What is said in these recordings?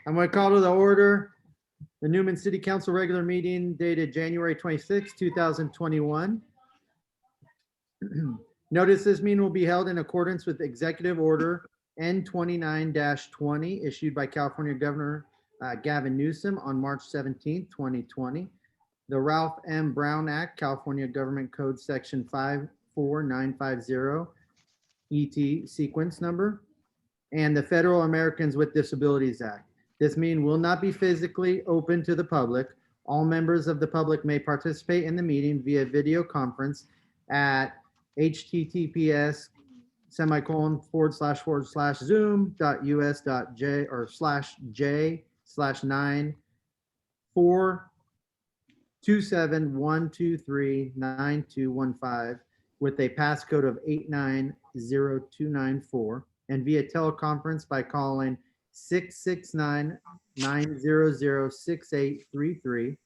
I'm going to call to the order the Newman City Council regular meeting dated January 26, 2021. Notice this meeting will be held in accordance with Executive Order N29-20 issued by California Governor Gavin Newsom on March 17, 2020. The Ralph M. Brown Act, California Government Code Section 54950, ET sequence number, and the Federal Americans with Disabilities Act. This meeting will not be physically open to the public. All members of the public may participate in the meeting via video conference at https://zoom.us.j/94271239215 with a passcode of 890294 and via teleconference by calling 669-900-6833,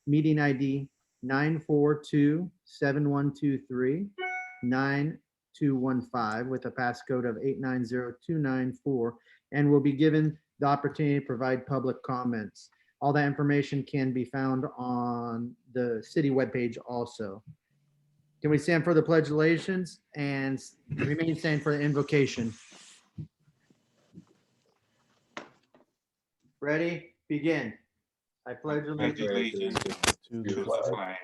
meeting ID 942-7123-9215 with a passcode of 890294, and will be given the opportunity to provide public comments. All that information can be found on the city webpage also. Can we stand for the pledge of allegiance and remain standing for the invocation? Ready? Begin. I pledge allegiance to the flag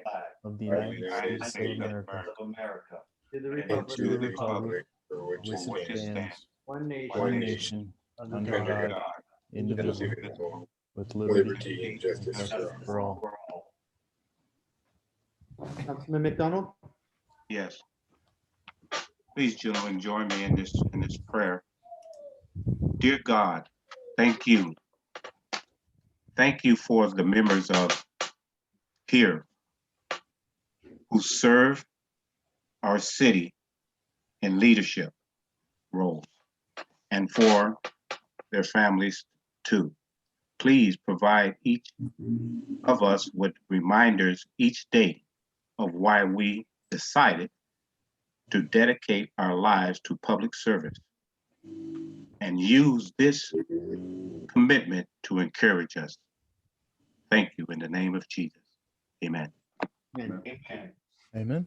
of the United States of America, to the and to the republic republic for which it stands, one one nation, nation, under under God, indivisible, with liberty and justice for all. Councilman McDonald? Yes. Please, gentlemen, join me in this prayer. Dear God, thank you. Thank you for the members of here who serve our city in leadership roles, and for their families too. Please provide each of us with reminders each day of why we decided to dedicate our lives to public service, and use this commitment to encourage us. Thank you in the name of Jesus. Amen. Amen. Amen.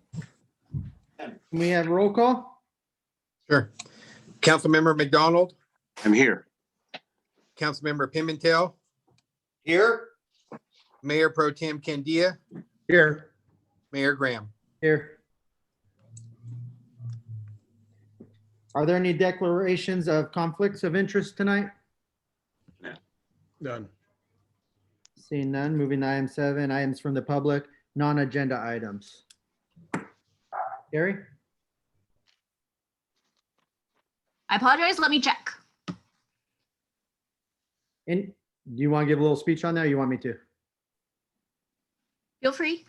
Can we have roll call? Sure. Councilmember McDonald, I'm here. Councilmember Pimentel, Here. Mayor Pro Tem Candia, Here. Mayor Graham. Here. Are there any declarations of conflicts of interest tonight? None. Seeing none, moving to item 7, items from the public, non-agenda items. Gary? I apologize. Let me check. And do you want to give a little speech on that, or you want me to? Feel free.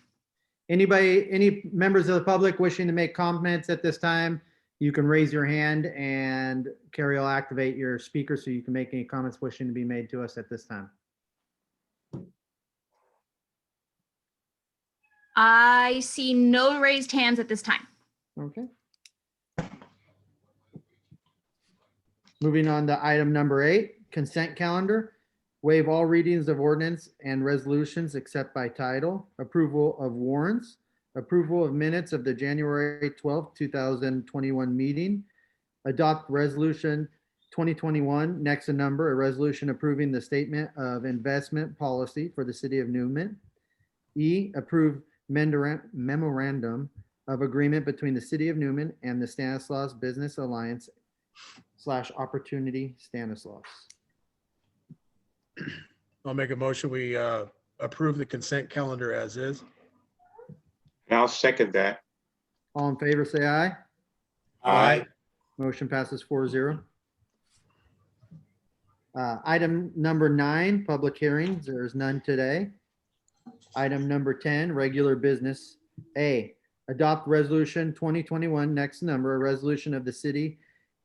Anybody, any members of the public wishing to make comments at this time, you can raise your hand and Carrie will activate your speaker so you can make any comments wishing to be made to us at this time. I see no raised hands at this time. Okay. Moving on to item number 8, consent calendar. Waive all readings of ordinance and resolutions except by title. Approval of warrants. Approval of minutes of the January 12th, 2021 meeting. Adopt resolution 2021, next in number, a resolution approving the statement of investment policy for the city of Newman. E, approve memorandum of agreement between the city of Newman and the Stanislaus Business Alliance / Opportunity Stanislaus. I'll make a motion. We approve the consent calendar as is. And I'll second that. All in favor, say aye. Aye. Motion passes 4-0. Item number 9, public hearings. There is none today. Item number 10, regular business. A, adopt resolution 2021, next number, a resolution of the city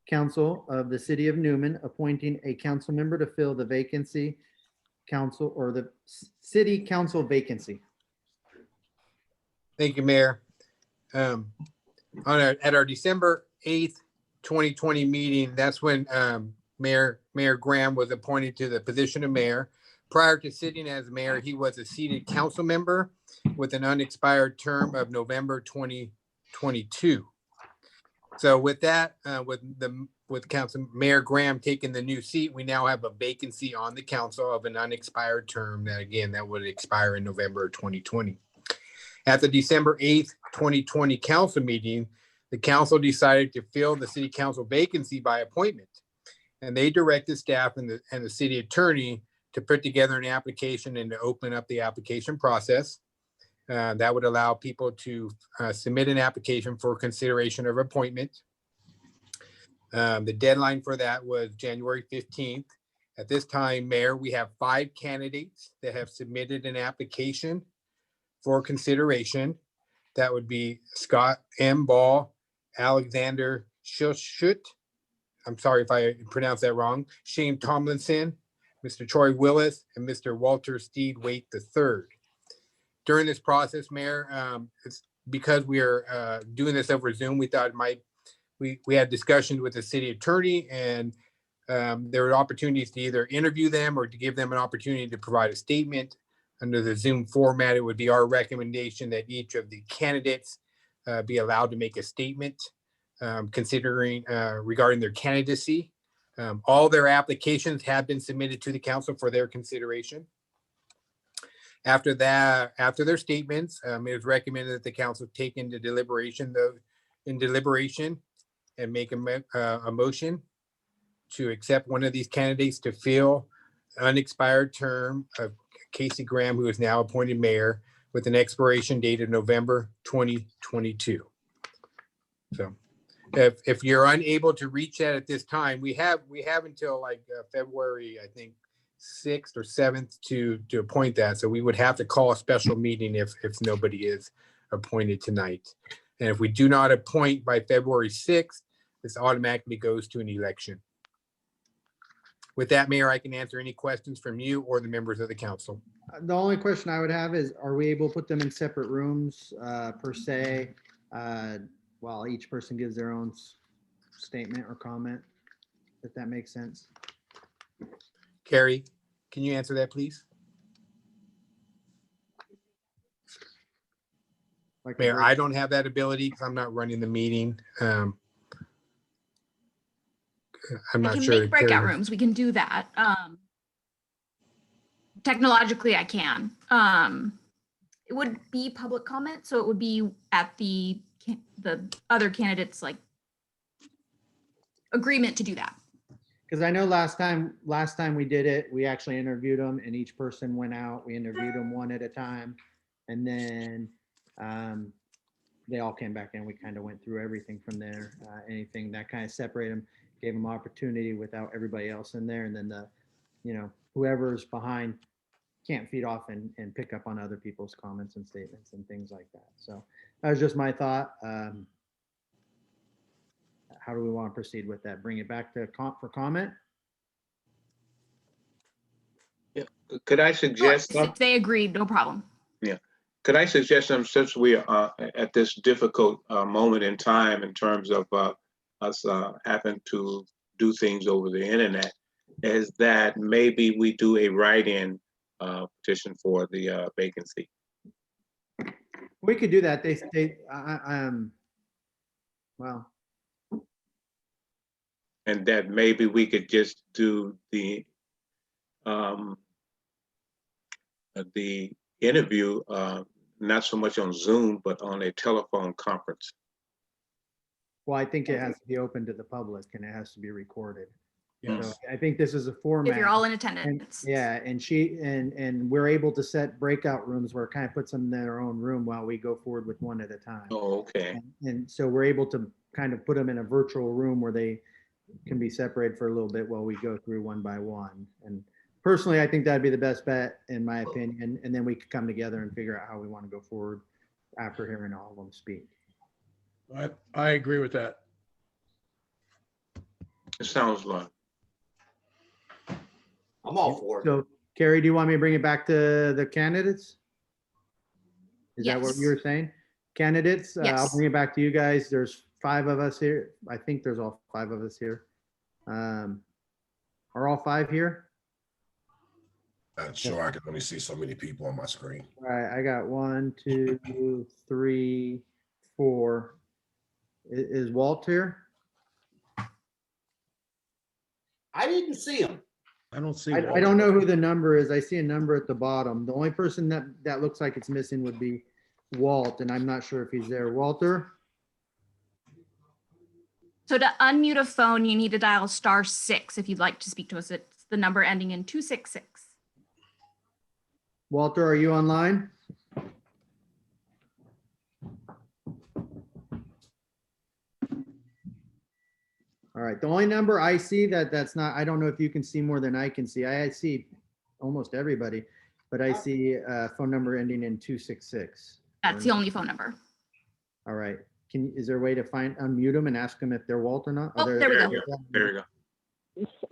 council of the city of Newman appointing a council member to fill the vacancy council or the city council vacancy. Thank you, Mayor. At our December 8th, 2020 meeting, that's when Mayor Graham was appointed to the position of mayor. Prior to sitting as mayor, he was a seated council member with an unexpired term of November 2022. So with that, with Council Mayor Graham taking the new seat, we now have a vacancy on the council of an unexpired term that would expire in November 2020. At the December 8th, 2020 council meeting, the council decided to fill the city council vacancy by appointment. And they directed staff and the city attorney to put together an application and to open up the application process. That would allow people to submit an application for consideration of appointment. The deadline for that was January 15th. At this time, Mayor, we have 5 candidates that have submitted an application for consideration. That would be Scott M. Ball, Alexander Schutt. I'm sorry if I pronounced that wrong. Shane Tomlinson, Mr. Troy Willis, and Mr. Walter Steed Waite III. During this process, Mayor, it's because we are doing this over Zoom, we thought we had discussions with the city attorney, and there were opportunities to either interview them or to give them an opportunity to provide a statement. Under the Zoom format, it would be our recommendation that each of the candidates be allowed to make a statement considering regarding their candidacy. All their applications have been submitted to the council for their consideration. After their statements, it is recommended that the council take into deliberation and make a motion to accept one of these candidates to fill the unexpired term of Casey Graham, who is now appointed mayor, with an expiration date of November 2022. So if you're unable to reach that at this time, we have until like February, I think 6th or 7th to appoint that. So we would have to call a special meeting if nobody is appointed tonight. And if we do not appoint by February 6th, this automatically goes to an election. With that, Mayor, I can answer any questions from you or the members of the council. The only question I would have is, are we able to put them in separate rooms per se, while each person gives their own statement or comment, if that makes sense? Carrie, can you answer that, please? Like Mayor, I don't have that ability because I'm not running the meeting. I'm I not can sure. make breakout Carrie- rooms. We can do that. Technologically, I can. It would be public comment, so it would be at the other candidates' like agreement to do that. Because I know last time we did it, we actually interviewed them and each person went out. We interviewed them one at a time. And then they all came back in. We kind of went through everything from there. Anything that kind of separated them, gave them opportunity without everybody else in there. And then whoever's behind can't feed off and pick up on other people's comments and statements and things like that. So that was just my thought. How do we want to proceed with that? Bring it back to for comment? Yeah. Could I Sure, suggest? if they agreed, no problem. Could I suggest them, since we are at this difficult moment in time in terms of us having to do things over the internet, is that maybe we do a write-in petition for the vacancy? We could do that. Well, And that maybe we could just do the interview, not so much on Zoom, but on a telephone conference. well, I think it has to be open to the public and it has to be recorded. Yes. So I think this is a format. If you're all in And, attendance. yeah, and we're able to set breakout rooms where it kind of puts them in their own room while we go forward with one at a time. Oh, okay. And so we're able to kind of put them in a virtual room where they can be separated for a little bit while we go through one by one. And personally, I think that'd be the best bet, in my opinion. And then we could come together and figure out how we want to go forward after hearing all of them speak. I agree with that. It sounds like. I'm all for it. So Carrie, do you want me to bring it back to the candidates? Is that what Yes. you were saying? Candidates, I'll Yes. bring it back to you guys. There's 5 of us here. I think there's all 5 of us here. Are all five here? Not sure, I can only see so many people on my screen. All right, I got 1, 2, 3, 4. Is Walt here? I didn't see him. I don't see. I don't know who the number is. I see a number at the bottom. The only person that looks like it's missing would be Walt, and I'm not sure if he's there. Walter? So to unmute a phone, you need to dial *6 if you'd like to speak to us. It's the number ending in 266. Walter, are you online? All right, the only number I see that's not, I don't know if you can see more than I can see. I see almost everybody, but I see a phone number ending in 266. That's the only phone number. All right, is there a way to unmute them and ask them if they're Walt or not? Oh, there we go. There you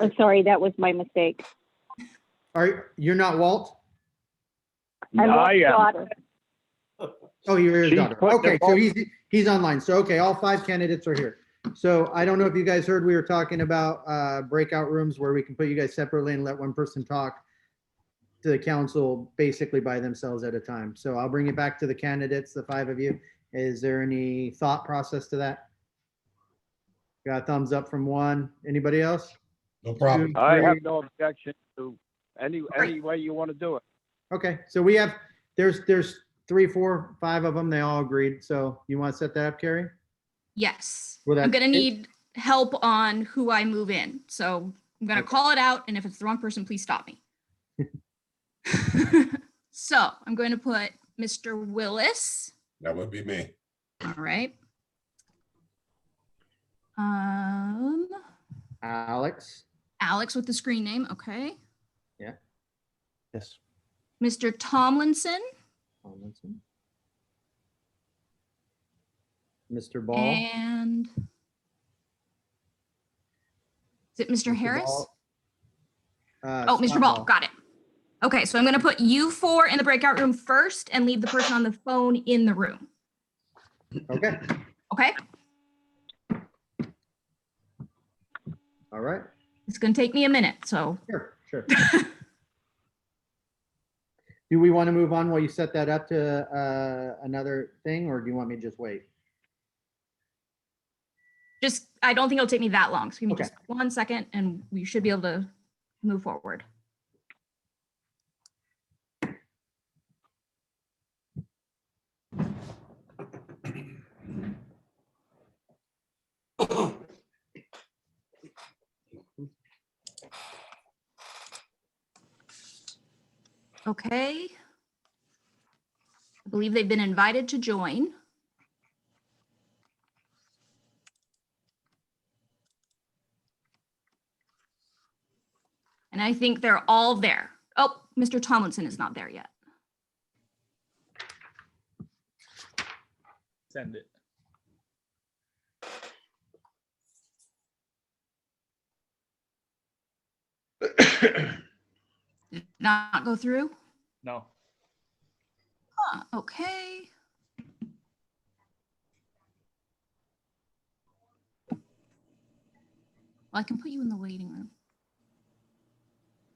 go. Sorry, that was my mistake. You're not Walt? I'm Walt's daughter. Oh, you're his She's daughter. put Okay, the so he's online. So, okay, all five candidates are here. So I don't know if you guys heard, we were talking about breakout rooms where we can put you guys separately and let one person talk to the council basically by themselves at a time. So I'll bring it back to the candidates, the five of you. Is there any thought process to that? Got a thumbs up from one. Anybody else? No problem. Two, I have three. no objection to any way you want to do it. Okay, so we have, there's 3, 4, 5 of them. They all agreed. So you want to set that up, Carrie? Yes. Well, I'm that- going to need help on who I move in. So I'm going to Okay. call it out. And if it's the wrong person, please stop me. So I'm going to put Mr. Willis. That would be me. All right. Alex. Alex with the screen name. Okay. Yes. Mr. Tomlinson Tomlinson. Mr. Ball. and is it Mr. Harris? Ball. Oh, Mr. Scott Ball. Got it. Okay, so I'm going to put you four in the breakout room first and leave the person on the phone in the room. Okay, Okay. all right, It's going to take me a minute. So sure. Do we want to move on while you set that up to another thing, or do you want me to just wait? I don't think it'll take me that long. So give me Okay. just 1 second and we should be able to move forward. Okay. I believe they've been invited to join. And I think they're all there. Oh, Mr. Tomlinson is not there yet. Send it. Did not go through? No. Huh, okay. Well, I can put you in the waiting room.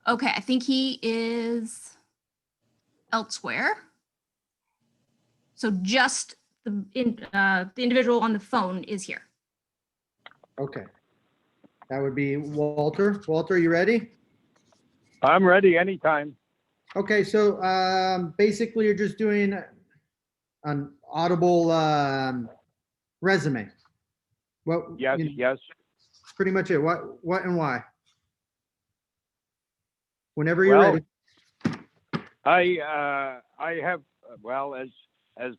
Okay, I think he is elsewhere. So just the individual on the phone is here. Okay. That would be Walter. Walter, you ready? I'm ready anytime. Okay, so basically you're just doing an audible resume. What? Yes, you know, yes. pretty much it. What and why? Whenever you're Well, ready. I have, well, as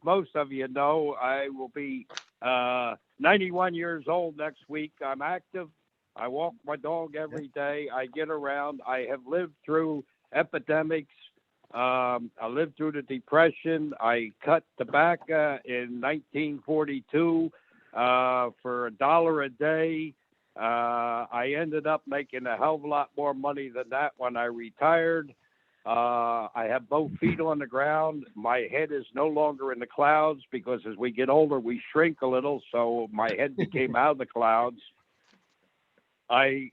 most of you know, I will be 91 years old next week. I'm active. I walk my dog every day. I get around. I have lived through epidemics. I lived through the Depression. I cut tobacco in 1942 for $1 a day. I ended up making a hell of a lot more money than that when I retired. I have both feet on the ground. My head is no longer in the clouds because as we get older, we shrink a little. So my head became out of the clouds. I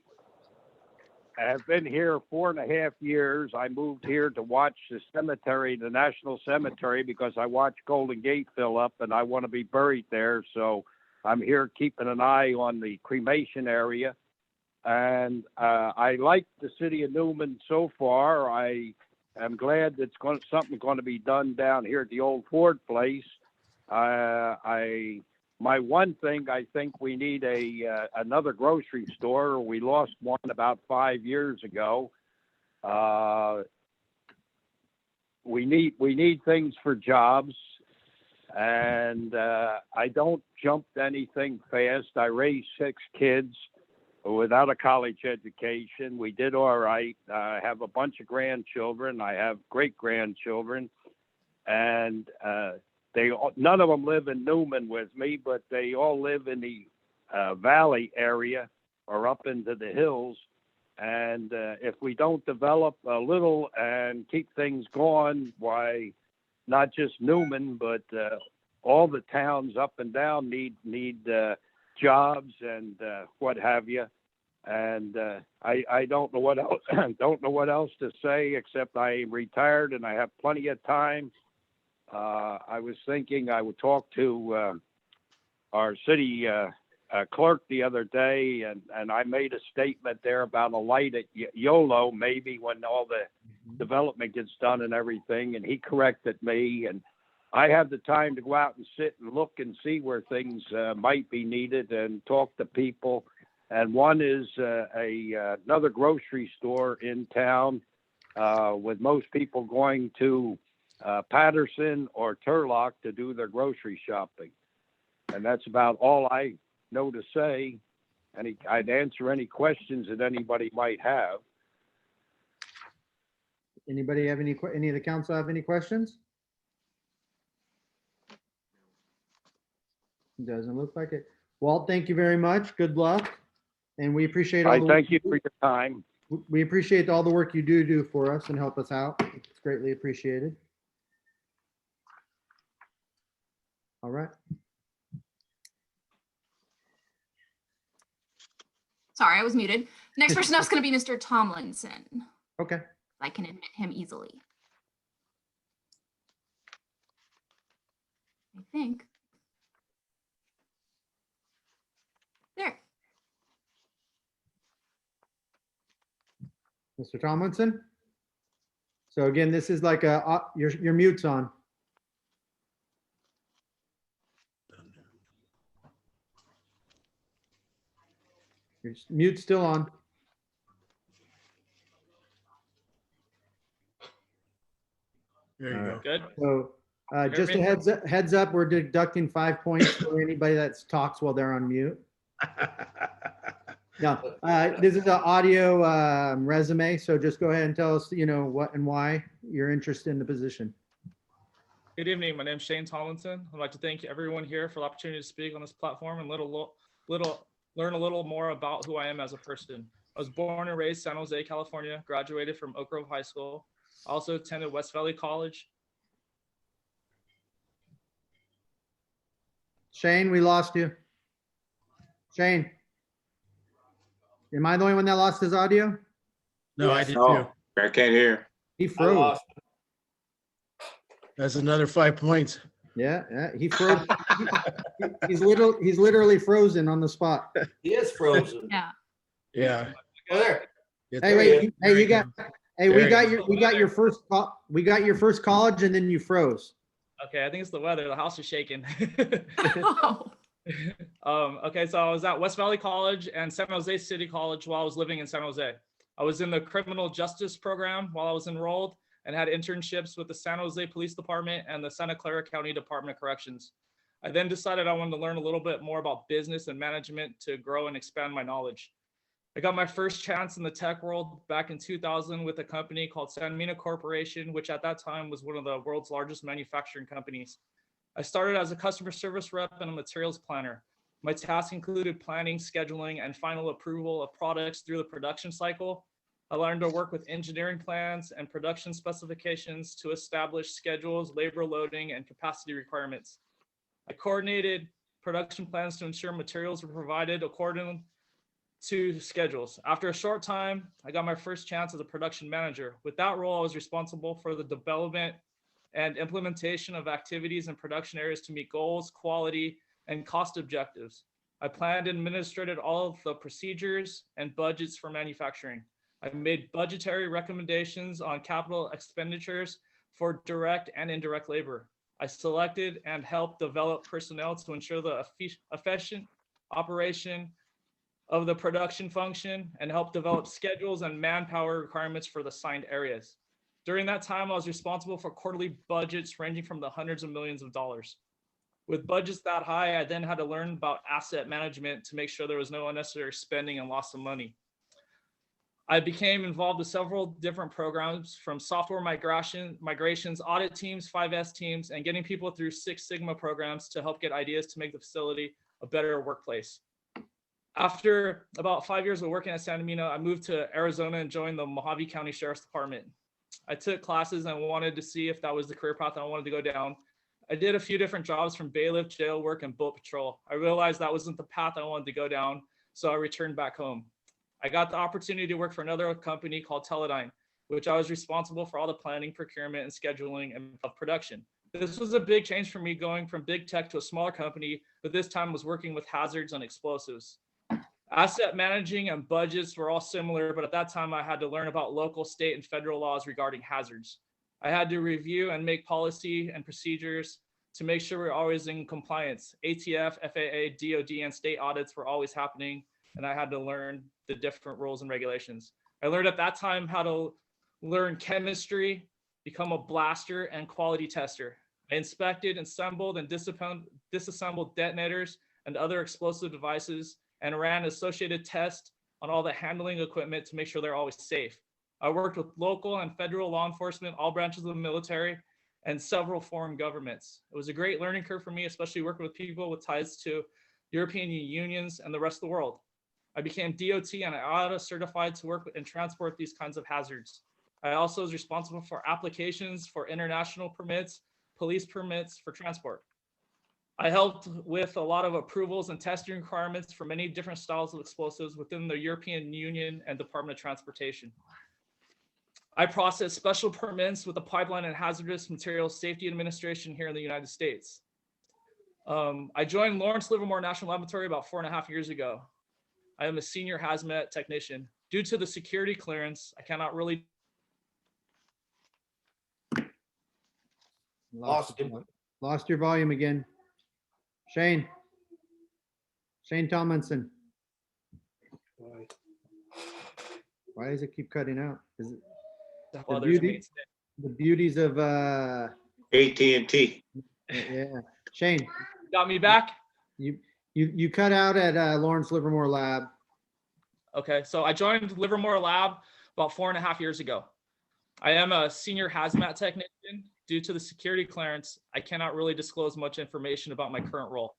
have been here 4.5 years. I moved here to watch the cemetery, the National Cemetery, because I watch Golden Gate fill up and I want to be buried there. So I'm here keeping an eye on the cremation area. And I like the city of Newman so far. I am glad that something's going to be done down here at the old Ford place. My one thing, I think we need another grocery store. We lost one about 5 years ago. We need things for jobs, and I don't jump to anything fast. I raised 6 kids without a college education. We did all right. I have a bunch of grandchildren. I have great grandchildren, and none of them live in Newman with me, but they all live in the valley area or up into the hills. And if we don't develop a little and keep things going, why, not just Newman, but all the towns up and down need jobs and what have you. And I don't know what else don't know what else to say, except I am retired and I have plenty of time. I was thinking I would talk to our city clerk the other day, and I made a statement there about a light at YOLO, maybe when all the development gets done and everything, and he corrected me. And I have the time to go out and sit and look and see where things might be needed and talk to people. And one is another grocery store in town, with most people going to Patterson or Turlock to do their grocery shopping. And that's about all I know to say. And I'd answer any questions that anybody might have. Anybody have any of the council have any questions? Doesn't look like it. Walt, thank you very much. Good luck. And we appreciate all I the thank you for your time. we appreciate all the work you do for us and help us out. It's greatly appreciated. All right. Sorry, I was muted. Next person up is going to be Mr. Tomlinson. Okay. I can admit him easily. I think. There. Mr. Tomlinson. So again, this is like your mute's on. Your mute's still on. There you go. Good. So just a heads up, we're deducting 5 points for anybody that talks while they're on mute. No, this is an audio resume, so just go ahead and tell us, what and why you're interested in the position. Good evening. My name is Shane Tomlinson. I'd like to thank everyone here for the opportunity to speak on this platform and learn a little more about who I am as a person. I was born and raised San Jose, California, graduated from Oak Grove High School. I also attended West Valley College. Shane, we lost you. Shane. Am I the only one that lost his audio? No, I did No, too. I can't hear. He froze. That's another 5 points. Yeah, he froze. He's literally frozen on the spot. He is frozen. Yeah. Yeah. Oh, there. Hey, wait, hey, we got your first college and then you froze. Okay, I think it's the weather. The house is shaking. Oh. Okay, so I was at West Valley College and San Jose City College while I was living in San Jose. I was in the criminal justice program while I was enrolled and had internships with the San Jose Police Department and the Santa Clara County Department of Corrections. I then decided I wanted to learn a little bit more about business and management to grow and expand my knowledge. I got my first chance in the tech world back in 2000 with a company called San Mina Corporation, which at that time was one of the world's largest manufacturing companies. I started as a customer service rep and a materials planner. My tasks included planning, scheduling, and final approval of products through the production cycle. I learned to work with engineering plans and production specifications to establish schedules, labor loading, and capacity requirements. I coordinated production plans to ensure materials were provided according to schedules. After a short time, I got my first chance as a production manager. With that role, I was responsible for the development and implementation of activities and production areas to meet goals, quality, and cost objectives. I planned and administrated all of the procedures and budgets for manufacturing. I made budgetary recommendations on capital expenditures for direct and indirect labor. I selected and helped develop personnel to ensure the efficient operation of the production function and help develop schedules and manpower requirements for the assigned areas. During that time, I was responsible for quarterly budgets ranging from the hundreds of millions of dollars. With budgets that high, I then had to learn about asset management to make sure there was no unnecessary spending and loss of money. I became involved with several different programs, from software migrations, audit teams, 5S teams, and getting people through Six Sigma programs to help get ideas to make the facility a better workplace. After about 5 years of working at Santa Mina, I moved to Arizona and joined the Mojave County Sheriff's Department. I took classes and wanted to see if that was the career path I wanted to go down. I did a few different jobs, from bailiff, jail work, and boat patrol. I realized that wasn't the path I wanted to go down, so I returned back home. I got the opportunity to work for another company called Teledyne, which I was responsible for all the planning, procurement, and scheduling of production. This was a big change for me, going from big tech to a smaller company, but this time was working with hazards and explosives. Asset managing and budgets were all similar, but at that time I had to learn about local, state, and federal laws regarding hazards. I had to review and make policy and procedures to make sure we're always in compliance. ATF, FAA, DOD, and state audits were always happening, and I had to learn the different rules and regulations. I learned at that time how to learn chemistry, become a blaster, and quality tester. I inspected, assembled, and disassembled detonators and other explosive devices, and ran associated tests on all the handling equipment to make sure they're always safe. I worked with local and federal law enforcement, all branches of the military, and several foreign governments. It was a great learning curve for me, especially working with people with ties to European unions and the rest of the world. I became DOT and IATA certified to work and transport these kinds of hazards. I also was responsible for applications for international permits, police permits for transport. I helped with a lot of approvals and testing requirements for many different styles of explosives within the European Union and Department of Transportation. I processed special permits with the Pipeline and Hazardous Materials Safety Administration here in the United States. I joined Lawrence Livermore National Laboratory about 4.5 years ago. I am a senior hazmat technician. Due to the security clearance, I cannot really. Lost your volume again. Shane Tomlinson. Why does it keep cutting out? Is it the beauties of AT&T. yeah. Shane, Got me back? you cut out at Lawrence Livermore Lab. Okay, so I joined Livermore Lab about 4.5 years ago. I am a senior hazmat technician. Due to the security clearance, I cannot really disclose much information about my current role.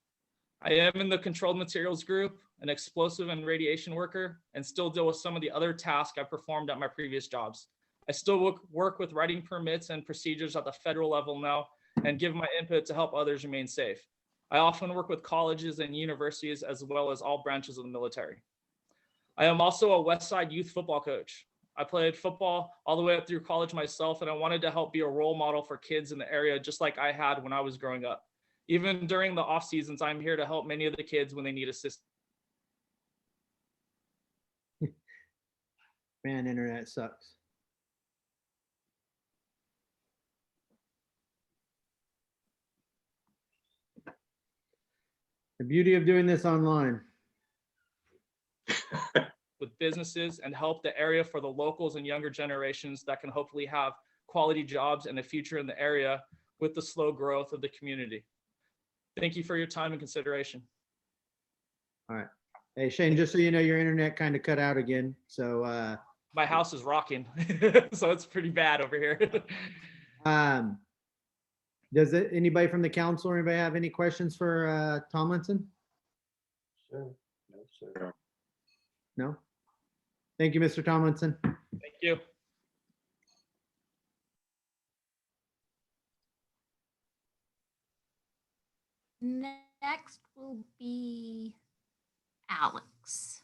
I am in the controlled materials group, an explosive and radiation worker, and still deal with some of the other tasks I performed at my previous jobs. I still work with writing permits and procedures at the federal level now and give my input to help others remain safe. I often work with colleges and universities as well as all branches of the military. I am also a Westside youth football coach. I played football all the way up through college myself, and I wanted to help be a role model for kids in the area, just like I had when I was growing up. Even during the off seasons, I'm here to help many of the kids when they need assistance. Man, internet sucks. The beauty of doing this online. With businesses and help the area for the locals and younger generations that can hopefully have quality jobs and a future in the area with the slow growth of the community. Thank you for your time and consideration. All right. Hey, Shane, just so you know, your internet kind of cut out again. So my house is rocking, so it's pretty bad over here. Does anybody from the council or anybody have any questions for Tomlinson? Sure. No, sir. No? Thank you, Mr. Tomlinson. Thank you. Next will be Alex.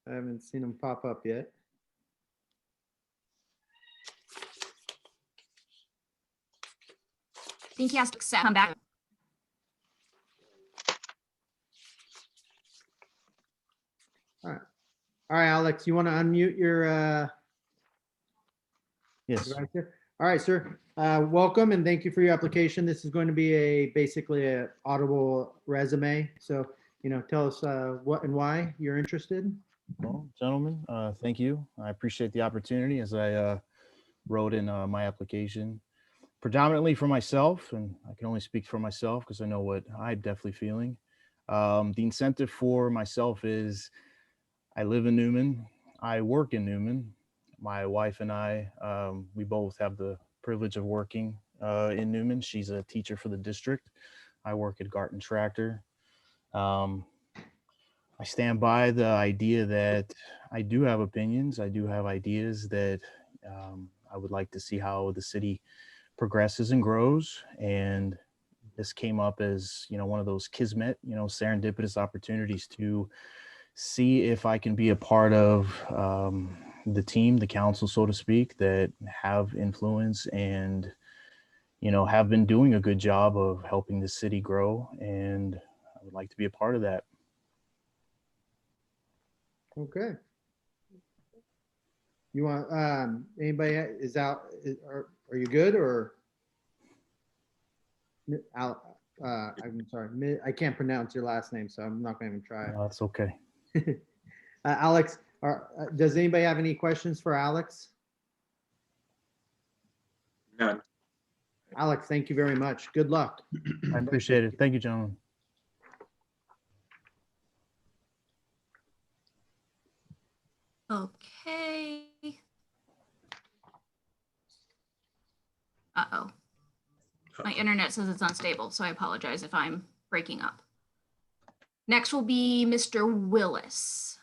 I haven't seen him pop up yet. I think he has to accept, come back. All right, Alex, you want to unmute your Yes. device here? All right, sir. Welcome and thank you for your application. This is going to be basically a audible resume. So, tell us what and why you're interested. Well, gentlemen, thank you. I appreciate the opportunity, as I wrote in my application, predominantly for myself, and I can only speak for myself because I know what I'm definitely feeling. The incentive for myself is I live in Newman. I work in Newman. My wife and I, we both have the privilege of working in Newman. She's a teacher for the district. I work at Garton Tractor. I stand by the idea that I do have opinions. I do have ideas that I would like to see how the city progresses and grows. And this came up as, one of those kismet, serendipitous opportunities to see if I can be a part of the team, the council, so to speak, that have influence and, have been doing a good job of helping the city grow. And I would like to be a part of that. Okay. You want, anybody is out, are you good or? I'm sorry, I can't pronounce your last name, so I'm not going to even try. That's okay. Alex, does anybody have any questions for Alex? None. Alex, thank you very much. Good luck. I appreciate it. Thank you, gentlemen. Okay. Uh-oh. My internet says it's unstable, so I apologize if I'm breaking up. Next will be Mr. Willis.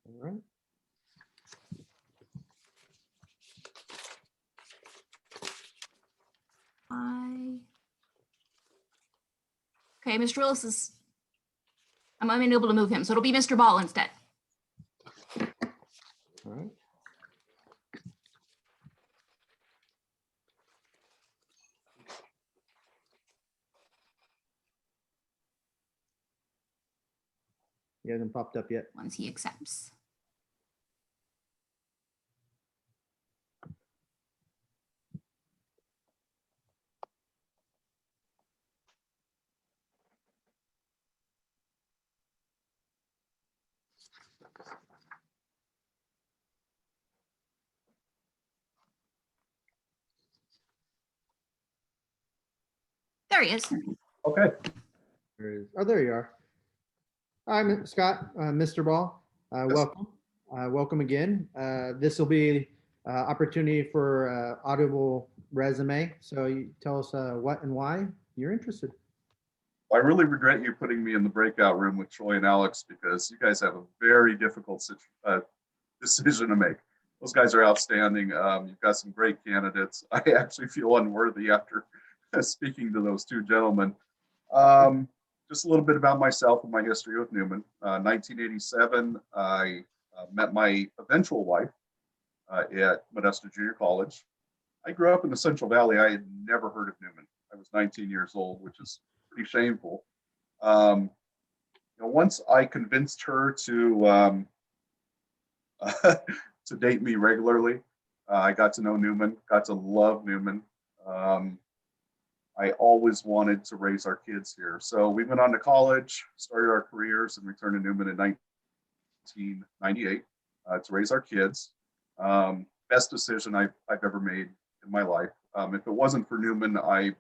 All right. Okay, Mr. Willis is, I'm unable to move him, so it'll be Mr. Ball instead. All right. He hasn't popped up yet. Once he accepts. There he is. Okay. Oh, there you are. Hi, Scott, Mr. Ball. Yes. Welcome. Welcome again. This will be opportunity for audible resume. So you tell us what and why you're interested. I really regret you putting me in the breakout room with Troy and Alex because you guys have a very difficult decision to make. Those guys are outstanding. You've got some great candidates. I actually feel unworthy after speaking to those two gentlemen. Just a little bit about myself and my history with Newman. 1987, I met my eventual wife at Modesto Junior College. I grew up in the Central Valley. I had never heard of Newman. I was 19 years old, which is pretty shameful. Once I convinced her to to date me regularly, I got to know Newman, got to love Newman. I always wanted to raise our kids here. So we went on to college, started our careers, and returned to Newman in 1998 to raise our kids. Best decision I've ever made in my life. If it wasn't for Newman, I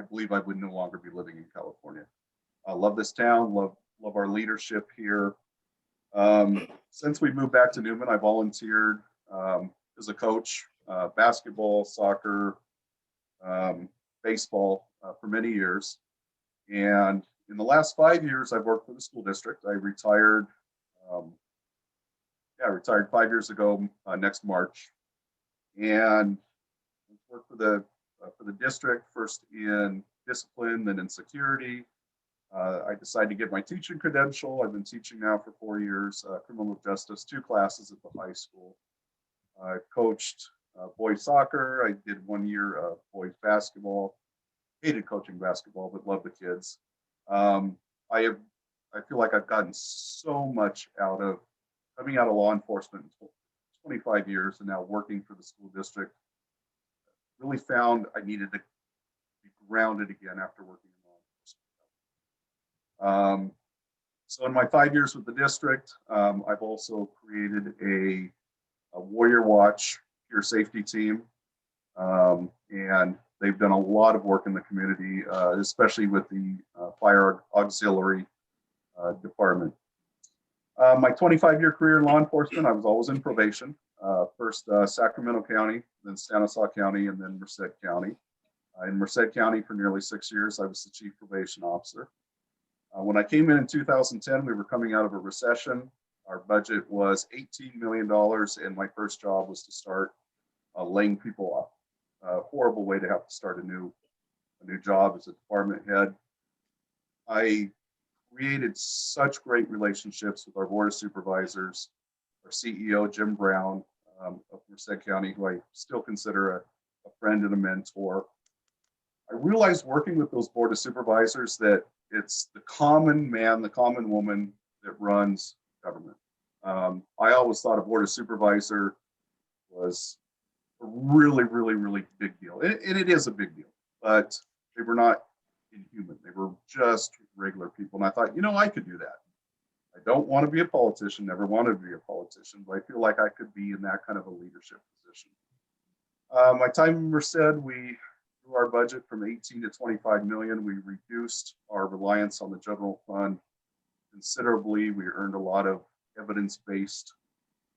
believe I would no longer be living in California. I love this town, love our leadership here. Since we moved back to Newman, I volunteered as a coach, basketball, soccer, baseball for many years. And in the last 5 years, I've worked for the school district. I retired, retired 5 years ago next March. And worked for the district, first in discipline, then in security. I decided to get my teaching credential. I've been teaching now for 4 years, criminal justice, 2 classes at the high school. I coached boys soccer. I did 1 year of boys basketball. Hated coaching basketball, but love the kids. I feel like I've gotten so much out of coming out of law enforcement in 25 years and now working for the school district. Really found I needed to be grounded again after working in law enforcement. So in my 5 years with the district, I've also created a Warrior Watch peer safety team. And they've done a lot of work in the community, especially with the fire auxiliary department. My 25-year career in law enforcement, I was always in probation. First Sacramento County, then Stanislaus County, and then Merced County. In Merced County for nearly 6 years, I was the chief probation officer. When I came in 2010, we were coming out of a recession. Our budget was $18 million, and my first job was to start laying people off. A horrible way to have to start a new job as a department head. I created such great relationships with our board of supervisors, our CEO, Jim Brown, of Merced County, who I still consider a friend and a mentor. I realized working with those board of supervisors that it's the common man, the common woman that runs government. I always thought a board of supervisor was a really, really, really big deal. And it is a big deal, but they were not inhuman. They were just regular people. And I thought, I could do that. I don't want to be a politician, never wanted to be a politician, but I feel like I could be in that kind of a leadership position. My time in Merced, we grew our budget from 18 to 25 million. We reduced our reliance on the general fund considerably. We earned a lot of evidence-based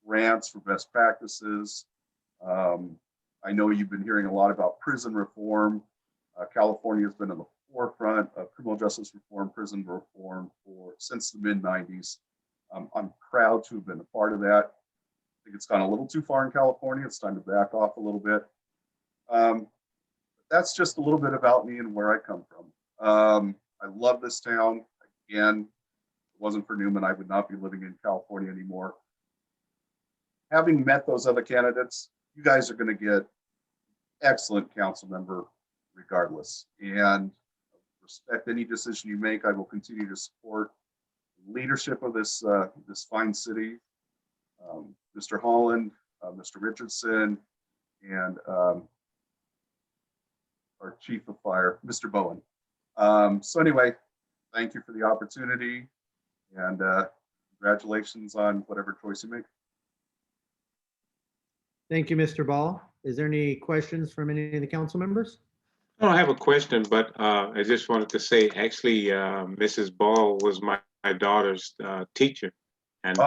grants for best practices. I know you've been hearing a lot about prison reform. California has been in the forefront of criminal justice reform, prison reform since the mid-90s. I'm proud to have been a part of that. I think it's gone a little too far in California. It's time to back off a little bit. That's just a little bit about me and where I come from. I love this town. Again, if it wasn't for Newman, I would not be living in California anymore. Having met those other candidates, you guys are going to get excellent council member regardless. And respect any decision you make. I will continue to support the leadership of this fine city. Mr. Holland, Mr. Richardson, and our chief of fire, Mr. Bowen. So anyway, thank you for the opportunity, and congratulations on whatever choice you make. Thank you, Mr. Ball. Is there any questions from any of the council members? I don't have a question, but I just wanted to say, actually, Mrs. Ball was my daughter's teacher, and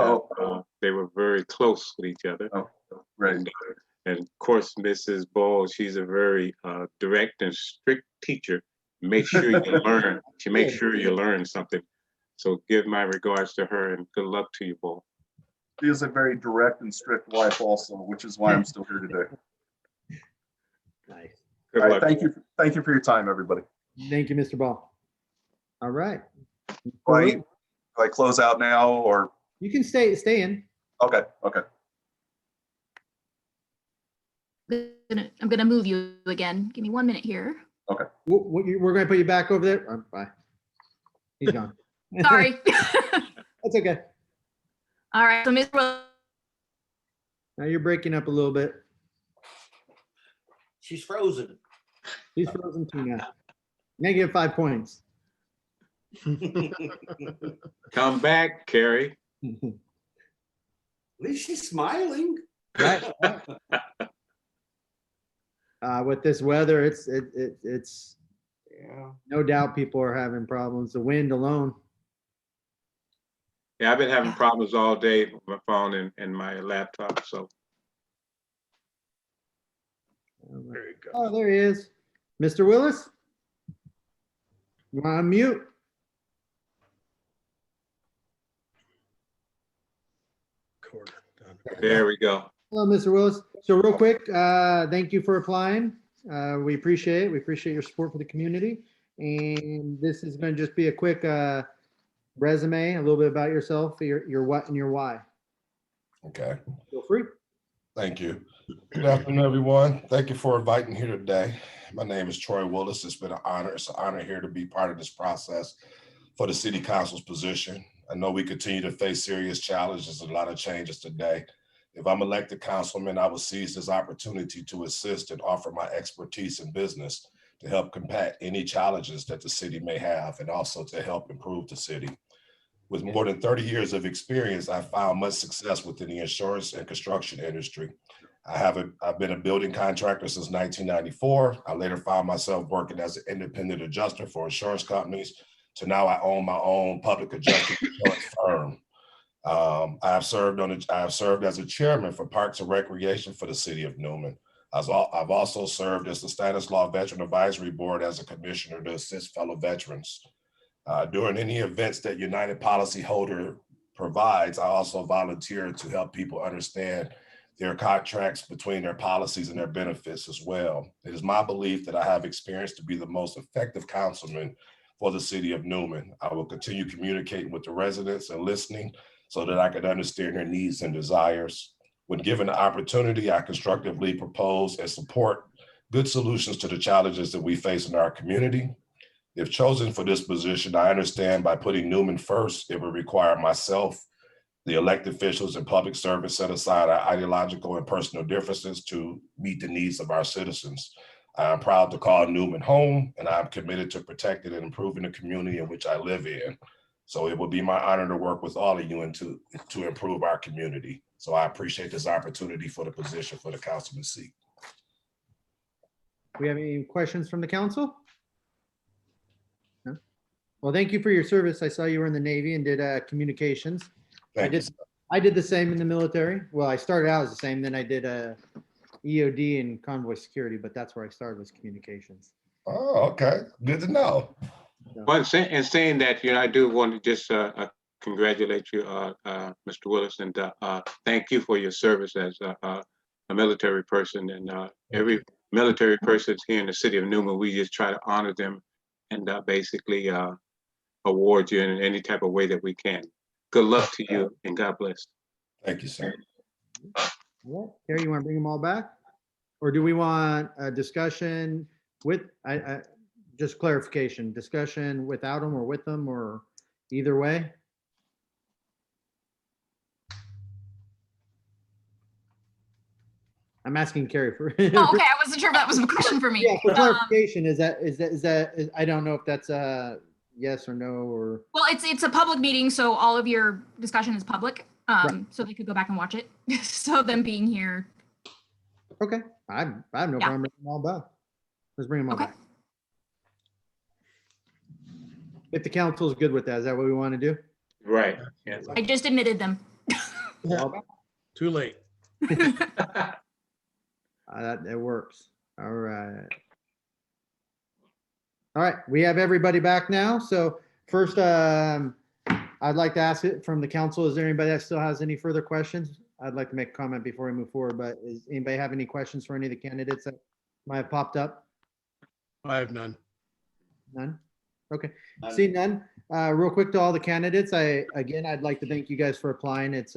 they were very close with each other. Oh, right. And of course, Mrs. Ball, she's a very direct and strict teacher. Make sure you learn. She makes sure you learn something. So give my regards to her, and good luck to you, Ball. She is a very direct and strict wife also, which is why I'm still here today. Nice. All right, thank you. Thank you for your time, everybody. Thank you, Mr. Ball. All right. Do I close out now, or? You can stay in. Okay. I'm gonna move you again. Give me 1 minute here. Okay. We're going to put you back over there. Oh, bye. He's gone. Sorry. That's okay. All right, so Mr. Willis. Now you're breaking up a little bit. She's frozen. He's frozen too now. -5 points. Come back, Carrie. At least she's smiling. Right. With this weather, it's Yeah. no doubt people are having problems. The wind alone. Yeah, I've been having problems all day with my phone and my laptop. So There you go. Oh, there he is. Mr. Willis? You want to unmute? Quarter done. there we go. Hello, Mr. Willis. So real quick, thank you for applying. We appreciate it. We appreciate your support for the community. And this is going to just be a quick resume, a little bit about yourself, your what and your why. Okay, Feel free. thank you. Good afternoon, everyone. Thank you for inviting me here today. My name is Troy Willis. It's been an honor. It's an honor here to be part of this process for the city council's position. I know we continue to face serious challenges and a lot of changes today. If I'm elected councilman, I will seize this opportunity to assist and offer my expertise in business to help combat any challenges that the city may have and also to help improve the city. With more than 30 years of experience, I've found much success within the insurance and construction industry. I've been a building contractor since 1994. I later found myself working as an independent adjuster for insurance companies to now I own my own public adjusting insurance firm. I have served as a chairman for Parks and Recreation for the city of Newman. I've also served as the Stanislaw Veteran Advisory Board as a commissioner to assist fellow veterans. During any events that United Policyholder provides, I also volunteer to help people understand their contracts between their policies and their benefits as well. It is my belief that I have experience to be the most effective councilman for the city of Newman. I will continue communicating with the residents and listening so that I can understand their needs and desires. When given the opportunity, I constructively propose and support good solutions to the challenges that we face in our community. If chosen for this position, I understand by putting Newman first, it will require myself, the elected officials and public servants set aside our ideological and personal differences to meet the needs of our citizens. I am proud to call Newman home, and I'm committed to protecting and improving the community in which I live in. So it will be my honor to work with all of you and to improve our community. So I appreciate this opportunity for the position for the councilman seat. We have any questions from the council? No? Well, thank you for your service. I saw you were in the Navy and did communications. Thank you. I did the same in the military. Well, I started out as the same, then I did EOD and convoy security, but that's where I started was communications. Oh, okay. Good to know. Well, in saying that, I do want to just congratulate you, Mr. Willis, and thank you for your service as a military person. And every military person here in the city of Newman, we just try to honor them and basically award you in any type of way that we can. Good luck to you and God bless. Thank you, sir. Yeah. Carrie, you want to bring them all back? Or do we want a discussion with, just clarification, discussion without them or with them or either way? I'm asking Carrie for. Oh, okay, I wasn't sure if that was a question for me. Yeah, for clarification, is that, I don't know if that's a yes or no or. Well, it's a public meeting, so all of your discussion is public. Right. So they could go back and watch it. So them being here. Okay, I have no problem bringing them all back. Let's bring them all back. If the council is good with that, is that what we want to do? Right. Yes. I just admitted them. Too late. That works. All right. All right, we have everybody back now. So first, I'd like to ask it from the council. Is there anybody that still has any further questions? I'd like to make a comment before we move forward, but does anybody have any questions for any of the candidates that might have popped up? I have none. None? Okay, see none. Real quick to all the candidates, I'd like to thank you guys for applying. It's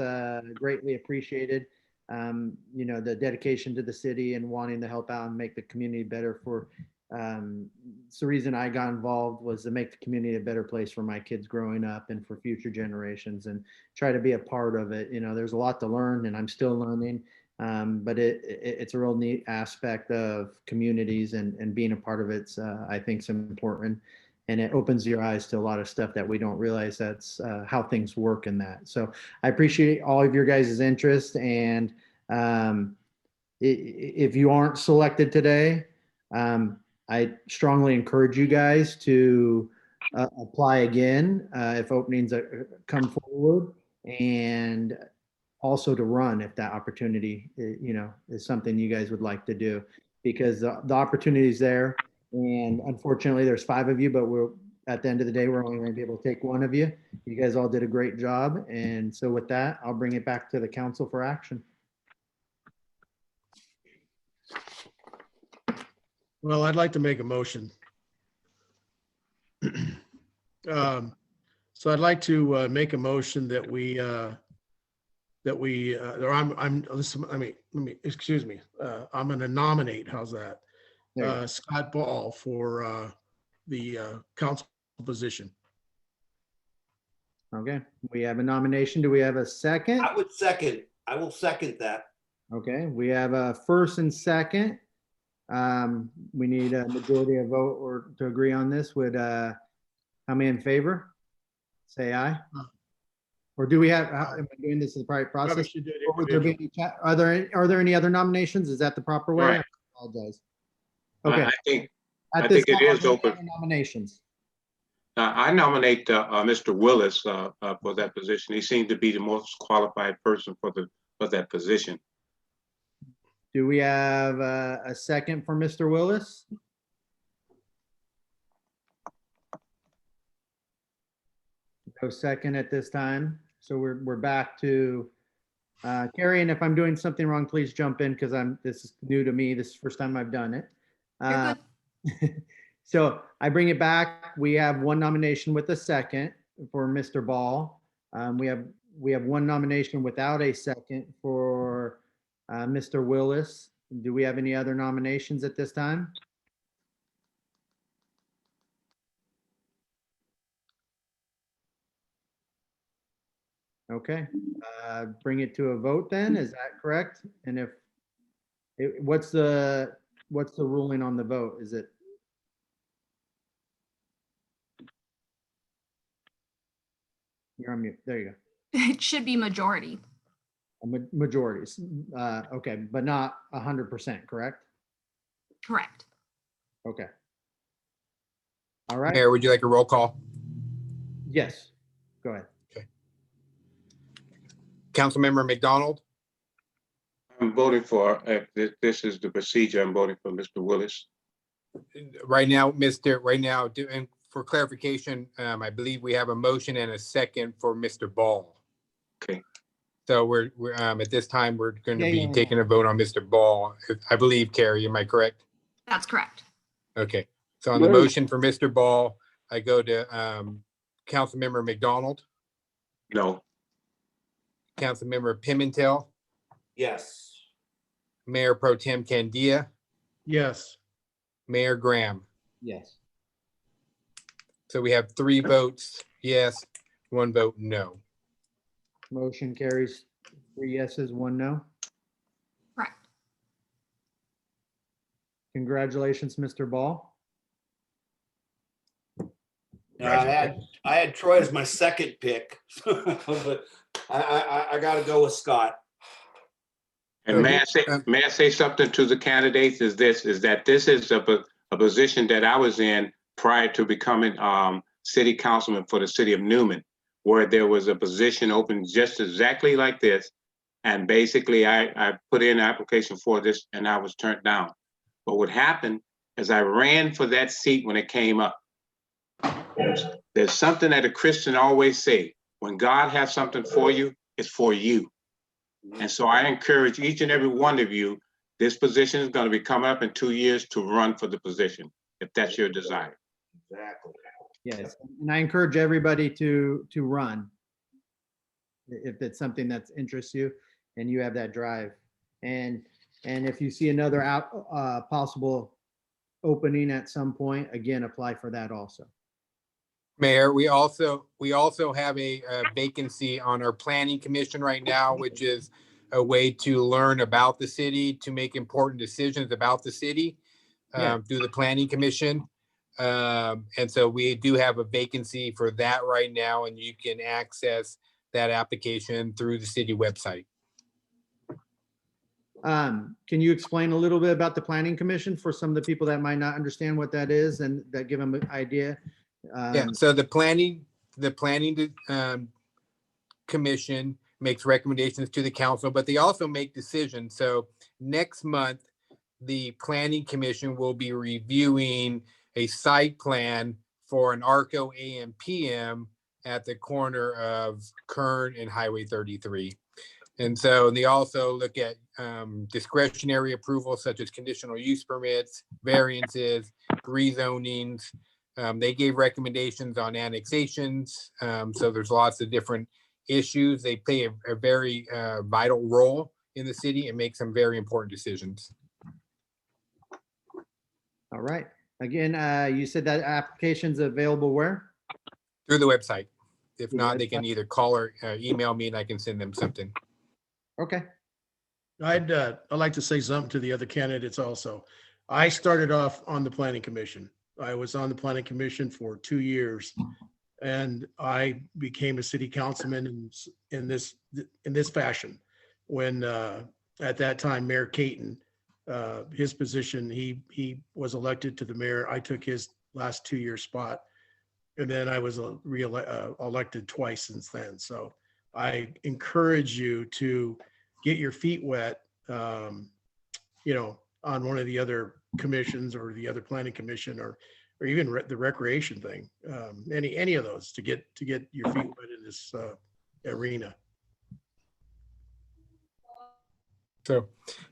greatly appreciated. The dedication to the city and wanting to help out and make the community better for, it's the reason I got involved was to make the community a better place for my kids growing up and for future generations and try to be a part of it. There's a lot to learn and I'm still learning, but it's a real neat aspect of communities and being a part of it's, I think, is important. And it opens your eyes to a lot of stuff that we don't realize that's how things work in that. So I appreciate all of your guys' interest. And if you aren't selected today, I strongly encourage you guys to apply again if openings come forward, and also to run if that opportunity, is something you guys would like to do, because the opportunity is there. And unfortunately, there's 5 of you, but at the end of the day, we're only going to be able to take 1 of you. You guys all did a great job. And so with that, I'll bring it back to the council for action. Well, I'd like to make a motion So I'd like to make a motion that we, or listen, let me, excuse me. I'm going to nominate, how's that? There you go. Scott Ball for the council position. Okay, we have a nomination. Do we have a second? I will second that. Okay, we have a first and second. We need a majority of vote or to agree on this. Would, how many in favor? Say aye. Or do we have, am I doing this as a private Probably process? should do it Or would there be individually. any chat? Are there any other nominations? Is that the proper way? Right. I apologize. I Okay. I think, At I this think it time, is are there any open. other Nominations. I nominate Mr. Willis for that position. He seemed to be the most qualified person for that position. Do we have a second for Mr. Willis? No second at this time. So we're back to Carrie, and if I'm doing something wrong, please jump in because this is new to me. This is the first time I've done it. You're good. So I bring it back. We have one nomination with a second for Mr. Ball. We have one nomination without a second for Mr. Willis. Do we have any other nominations at this time? Okay, bring it to a vote then. Is that correct? And if, what's the ruling on the vote? Is it? You're on mute. There you go. It should be majority. Majorities. Okay, but not 100%, correct? Correct. Okay. All right. Mayor, would you like a roll call? Yes, go ahead. Councilmember McDonald, I'm voting for, if this is the procedure, I'm voting for Mr. Willis. right now, and for clarification, I believe we have a motion and a second for Mr. Ball. Okay. So we're at this time, we're going to Yeah, be yeah, yeah. taking a vote on Mr. Ball. I believe, Carrie, am I correct? That's correct. Okay. So on the motion for Mr. Ball, I go to Councilmember McDonald, No. Councilmember Pimentel, Yes. Mayor Pro Tem Candia, Yes. Mayor Graham. Yes. So we have 3 votes yes, 1 vote no. Motion carries 3 yeses, 1 no. Correct. Congratulations, Mr. Ball. I had Troy as my second pick, but I got to go with Scott. And may I say something to the candidates is that this is a position that I was in prior to becoming city councilman for the city of Newman, where there was a position open just exactly like this. And basically I put in an application for this and I was turned down. But what happened is I ran for that seat when it came up. There's something that a Christian always say, when God has something for you, it's for you. And so I encourage each and every one of you, this position is going to be coming up in 2 years to run for the position, if that's your desire. Exactly. Yes, and I encourage everybody to run if it's something that interests you and you have that drive. And if you see another possible opening at some point, again, apply for that also. Mayor, we also have a vacancy on our planning commission right now, which is a way to learn about the city, to make important decisions about the city through the planning commission. And so we do have a vacancy for that right now, and you can access that application through the city website. Can you explain a little bit about the planning commission for some of the people that might not understand what that is and that give them an idea? Yeah, so the planning commission makes recommendations to the council, but they also make decisions. So next month, the planning commission will be reviewing a site plan for an ARCO AM/PM at the corner of Kern and Highway 33. And so they also look at discretionary approvals such as conditional use permits, variances, rezonings, They gave recommendations on annexations. So there's lots of different issues. They play a very vital role in the city and make some very important decisions. All right. Again, you said that application's available where? Through the website. If Through the not, they can website. either call or email me and I can send them something. Okay. I'd like to say something to the other candidates also. I started off on the planning commission. I was on the planning commission for 2 years, and I became a city councilman in this fashion. When at that time, Mayor Caton, his position, he was elected to the mayor. I took his last 2-year spot, and then I was elected twice since then. So I encourage you to get your feet wet, on one of the other commissions or the other planning commission or even the recreation thing, any of those to get your feet wet in this arena.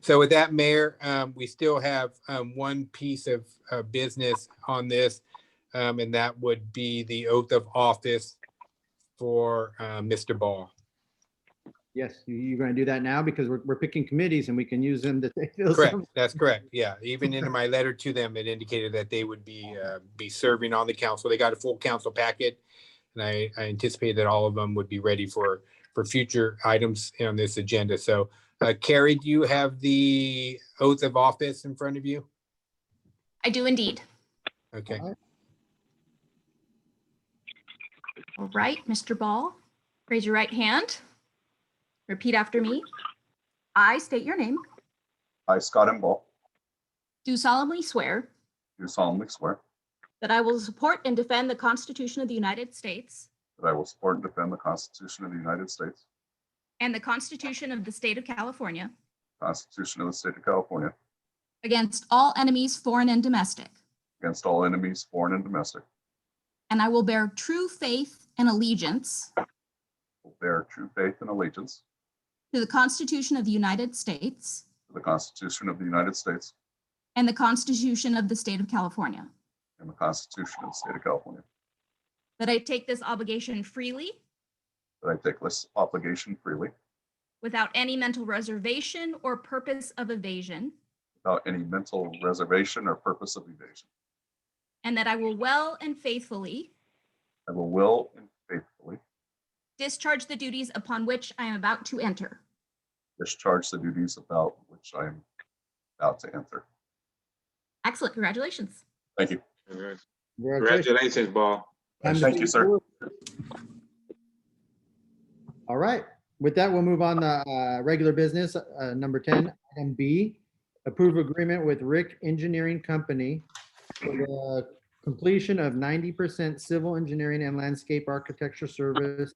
So with that, Mayor, we still have one piece of business on this, and that would be the oath of office for Mr. Ball. Yes, you're going to do that now because we're picking committees and we can use them to take those. Correct. That's correct. Yeah. Even in my letter to them, it indicated that they would be serving on the council. They got a full council packet, and I anticipate that all of them would be ready for future items on this agenda. So, Carrie, do you have the oath of office in front of you? I do indeed. Okay. All right, Mr. Ball, raise your right hand. Repeat after me. I state your name. I, Scott M. Ball, Do solemnly swear do solemnly swear that I will support and defend the Constitution of the United States that I will support and defend the Constitution of the United States, and the Constitution of the State of California the Constitution of the State of California, against all enemies, foreign and domestic. against all enemies, foreign and domestic, And I will bear true faith and allegiance will bear true faith and allegiance to the Constitution of the United States to the Constitution of the United States and the Constitution of the State of California. and the Constitution of the State of California, That I take this obligation freely, that I take this obligation freely without any mental reservation or purpose of evasion, without any mental reservation or purpose of evasion. and that I will well and faithfully I will and faithfully discharge the duties upon which I am about to enter. discharge the duties about which I am about to enter. Excellent. Congratulations. Thank you. Congratulations, Ball. Thank you, sir. All right. With that, we'll move on to regular business, number 10, item B, approve agreement with Rick Engineering Company for the completion of 90% civil engineering and landscape architecture service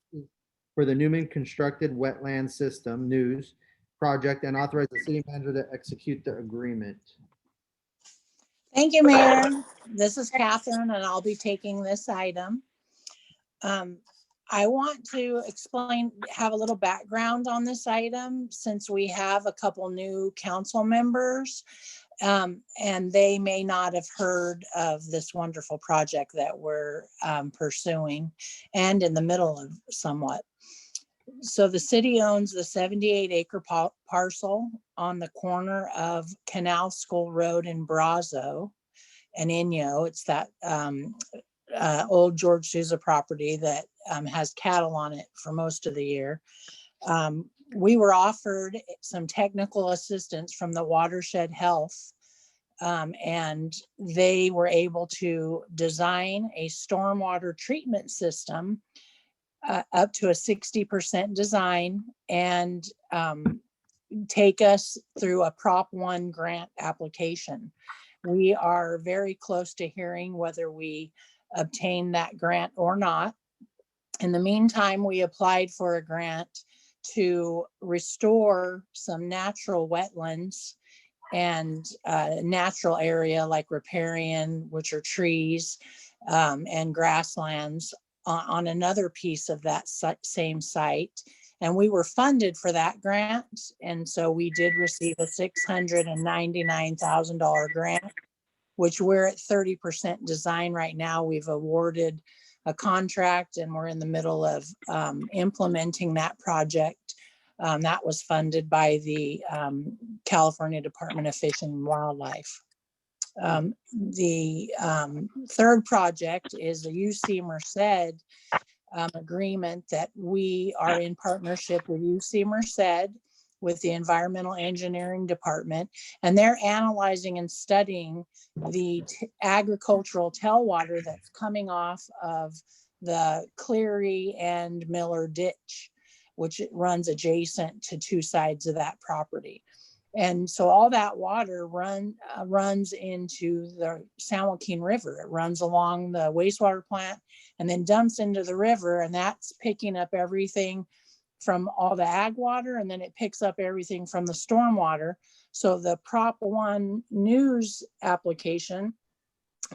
for the Newman constructed wetland system news project and authorize the city manager to execute the agreement. Thank you, Mayor. This is Catherine, and I'll be taking this item. I want to have a little background on this item since we have a couple new council members, and they may not have heard of this wonderful project that we're pursuing and in the middle of somewhat. So the city owns the 78-acre parcel on the corner of Canal School Road in Brazo and Inyo. It's that old George Souza property that has cattle on it for most of the year. We were offered some technical assistance from the Watershed Health, and they were able to design a stormwater treatment system up to a 60% design and take us through a Prop 1 grant application. We are very close to hearing whether we obtain that grant or not. In the meantime, we applied for a grant to restore some natural wetlands and natural area like riparian, which are trees, and grasslands on another piece of that same site. And we were funded for that grant. And so we did receive a $699,000 grant. which we're at 30% design right now. We've awarded a contract and we're in the middle of implementing that project. That was funded by the California Department of Fish and Wildlife. The third project is the UC Merced agreement that we are in partnership with UC Merced with the Environmental Engineering Department, and they're analyzing and studying the agricultural tailwater that's coming off of the Cleary and Miller Ditch, which runs adjacent to two sides of that property. And so all that water runs into the San Joaquin River. It runs along the wastewater plant and then dumps into the river, and that's picking up everything from all the ag water, and then it picks up everything from the storm water. So the Prop 1 news application,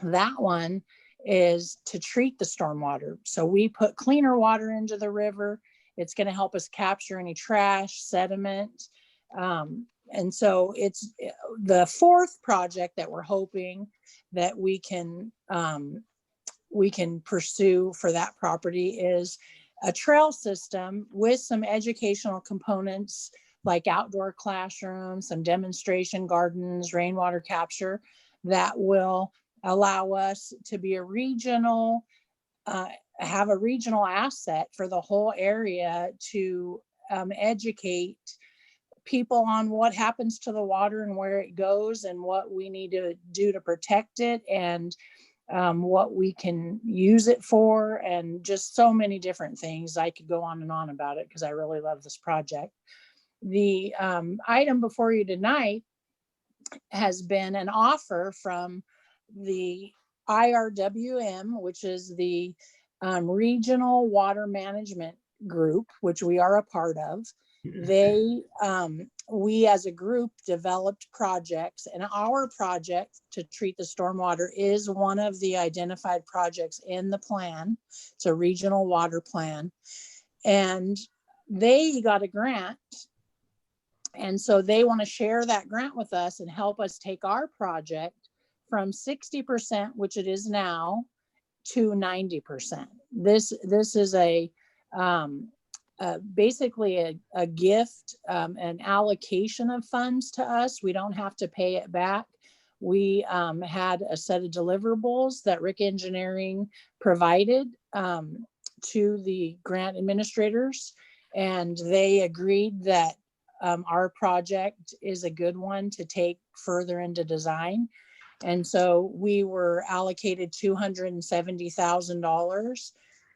that one is to treat the storm water. So we put cleaner water into the river. It's going to help us capture any trash, sediment. And so it's the fourth project that we're hoping that we can pursue for that property is a trail system with some educational components like outdoor classrooms, some demonstration gardens, rainwater capture that will allow us to be a regional, have a regional asset for the whole area to educate people on what happens to the water and where it goes and what we need to do to protect it and what we can use it for, and just so many different things. I could go on and on about it because I really love this project. The item before you tonight has been an offer from the IRWM, which is the Regional Water Management Group, which we are a part of. We as a group developed projects, and our project to treat the stormwater is one of the identified projects in the plan. It's a regional water plan, and they got a grant. And so they want to share that grant with us and help us take our project from 60%, which it is now, to 90%. This is basically a gift, an allocation of funds to us. We don't have to pay it back. We had a set of deliverables that Rick Engineering provided to the grant administrators, and they agreed that our project is a good one to take further into design. And so we were allocated $270,000.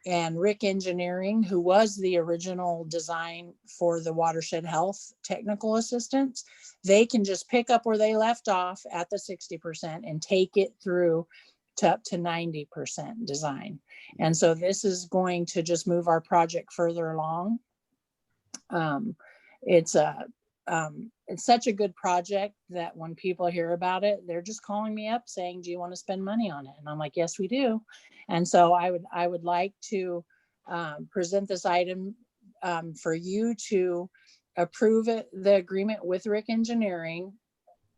And Rick Engineering, who was the original design for the watershed health technical assistance, they can just pick up where they left off at the 60% and take it through to up to 90% design. And so this is going to just move our project further along. It's such a good project that when people hear about it, they're just calling me up saying, do you want to spend money on it? And I'm like, yes, we do. And so I would like to present this item for you to approve it, the agreement with Rick Engineering,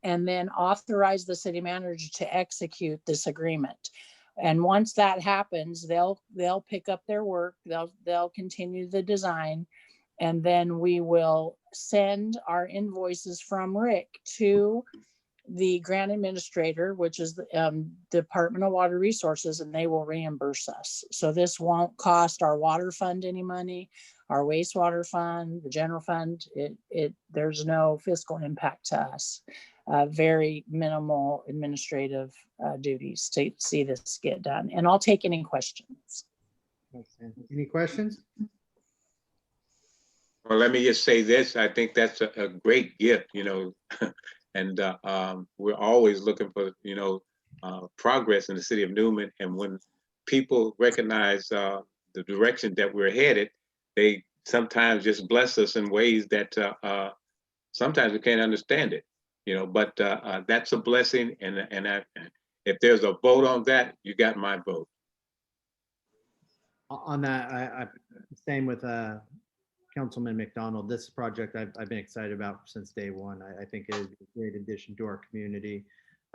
and then authorize the city manager to execute this agreement. And once that happens, they'll pick up their work, they'll continue the design, and then we will send our invoices from Rick to the grant administrator, which is the Department of Water Resources, and they will reimburse us. So this won't cost our water fund any money, our wastewater fund, the general fund. There's no fiscal impact to us. Very minimal administrative duties to see this get done. And I'll take any questions. Any questions? Well, let me just say this. I think that's a great gift, and we're always looking for, progress in the city of Newman. And when people recognize the direction that we're headed, they sometimes just bless us in ways that sometimes we can't understand it, but that's a blessing. And if there's a vote on that, you got my vote. On that, I same with Councilman McDonald. This project I've been excited about since day one. I think it is a great addition to our community.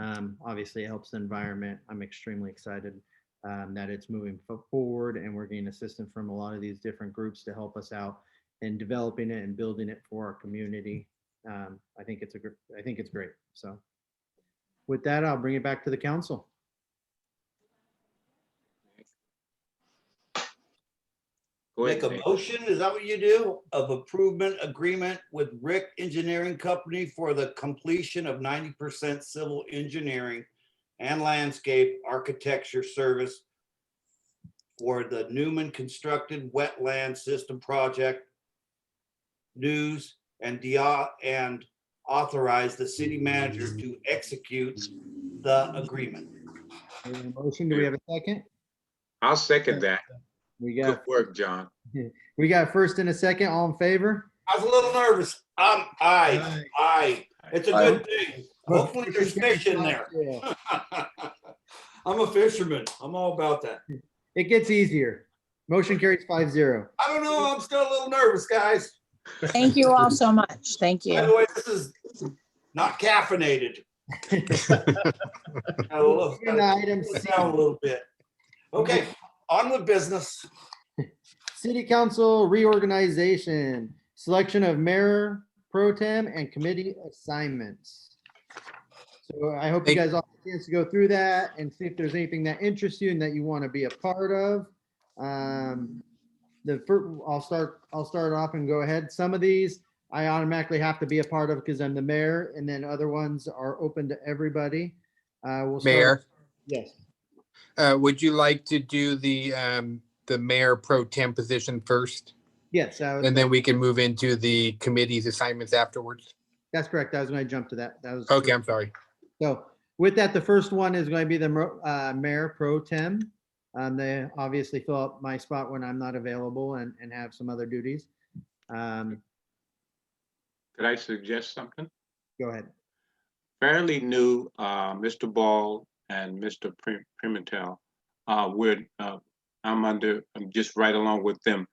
Obviously, it helps the environment. I'm extremely excited that it's moving forward, and we're getting assistance from a lot of these different groups to help us out in developing it and building it for our community. I think it's great. So with that, I'll bring it back to the council. Go Make ahead, a Nate. motion, is that what you do? Of improvement agreement with Rick Engineering Company for the completion of 90% civil engineering and landscape architecture service for the Newman constructed wetland system project. News and authorize the city manager to execute the agreement. Motion, do we have a second? I'll second that. We Good got, work, John. we got first and a second, all in favor? I was a little nervous. Aye. It's a good thing. Hopefully there's fish in there. I'm a fisherman. I'm all about that. It gets easier. Motion carries 5-0. I don't know. I'm still a little nervous, guys. Thank you all so much. Thank By the you. way, this is not caffeinated. Item Slow it C. down a little bit. Okay, on with business. City Council reorganization, selection of mayor pro tem and committee assignments. So I hope you guys all have a chance to go through that and see if there's anything that interests you and that you want to be a part of. I'll start off and go ahead. Some of these I automatically have to be a part of because I'm the mayor, and then other ones are open to everybody. We'll start. Mayor, Yes. would you like to do the mayor pro tem position first? Yes. And then we can move into the committee's assignments afterwards? That's correct. I was going to jump to that. That was Okay, I'm sorry. So with that, the first one is going to be the mayor pro tem. They obviously fill up my spot when I'm not available and have some other duties. Could I suggest something? Go ahead. Fairly new, Mr. Ball and Mr. Pimentel. I'm just right along with them.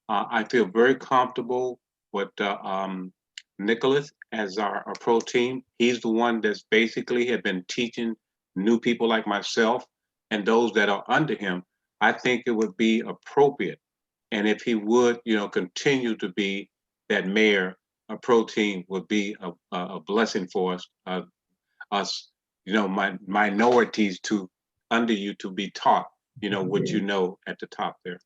I feel very comfortable with Nicholas as our pro team. He's the one that's basically had been teaching new people like myself and those that are under him. I think it would be appropriate. And if he would, continue to be that mayor, a pro team would be a blessing for us, minorities to under you to be taught, what you know at the top there.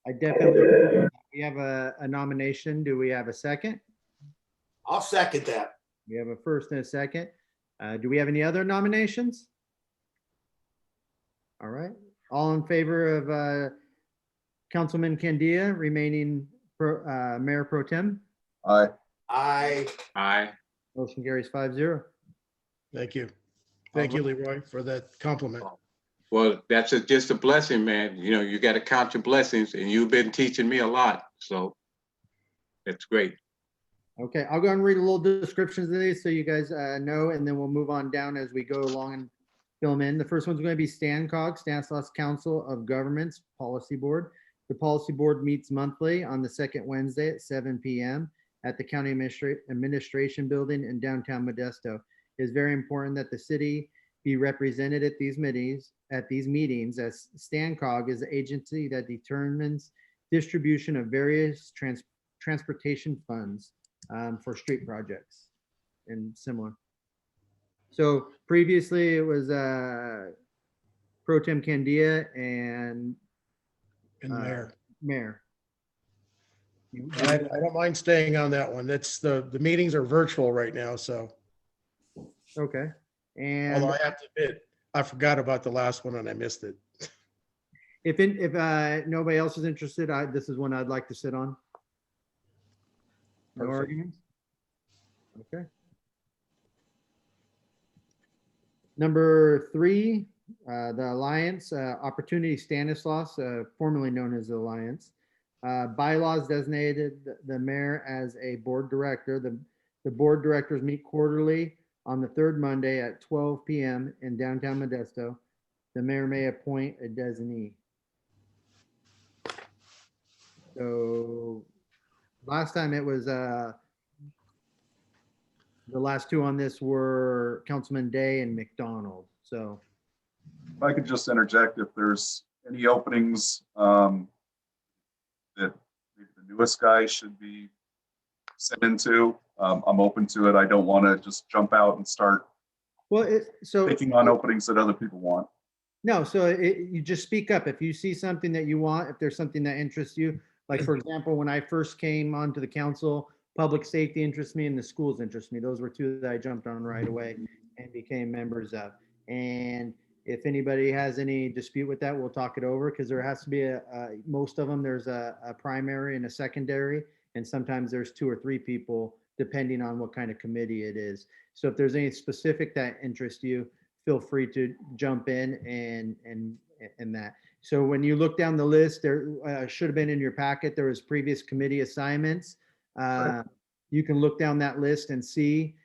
I definitely, we have a nomination. Do we have a second? I'll second that. We have a first and a second. Do we have any other nominations? All right. All in favor of Councilman Candia remaining mayor pro tem? Aye. Aye. Motion carries 5-0. Thank you. Thank you, Leroy, for that compliment. Well, that's just a blessing, man. You got to count your blessings, and you've been teaching me a lot. So that's great. Okay, I'll go and read a little descriptions of these so you guys know, and then we'll move on down as we go along and fill them in. The first one's going to be STANCOG, Stanislaus Council of Governments Policy Board. The Policy Board meets monthly on the second Wednesday at 7 p.m. at the County Administration Building in downtown Modesto. It is very important that the city be represented at these meetings, as STANCOG is the agency that determines distribution of various transportation funds for street projects and similar. So previously it was Pro Tem Candia and Mayor. I don't mind staying on that one. That's the meetings are virtual right now, so. Okay. And Although I have to admit, I forgot about the last one and I missed it. if nobody else is interested, this is one I'd like to sit on. No Perfect. arguments? Okay. Number 3, the Alliance, Opportunity Stanislaus, formerly known as the Alliance. Bylaws designated the mayor as a board director. The board directors meet quarterly on the third Monday at 12 p.m. in downtown Modesto. The mayor may appoint a designee. So last time it was The last two on this were Councilman Day and McDonald. So, If I could just interject, if there's any openings that maybe the newest guy should be sent into, I'm open to it. I don't want to just jump out and start well, taking on openings that other people want. No, so you just speak up. If you see something that you want, if there's something that interests you, like for example, when I first came onto the council, public safety interests me and the schools interest me. Those were two that I jumped on right away and became members of. And if anybody has any dispute with that, we'll talk it over because there has to be most of them, there's a primary and a secondary, and sometimes there's 2 or 3 people depending on what kind of committee it is. So if there's any specific that interests you, feel free to jump in and that. So when you look down the list, there should have been in your packet, there was previous committee assignments. You can look down that list and see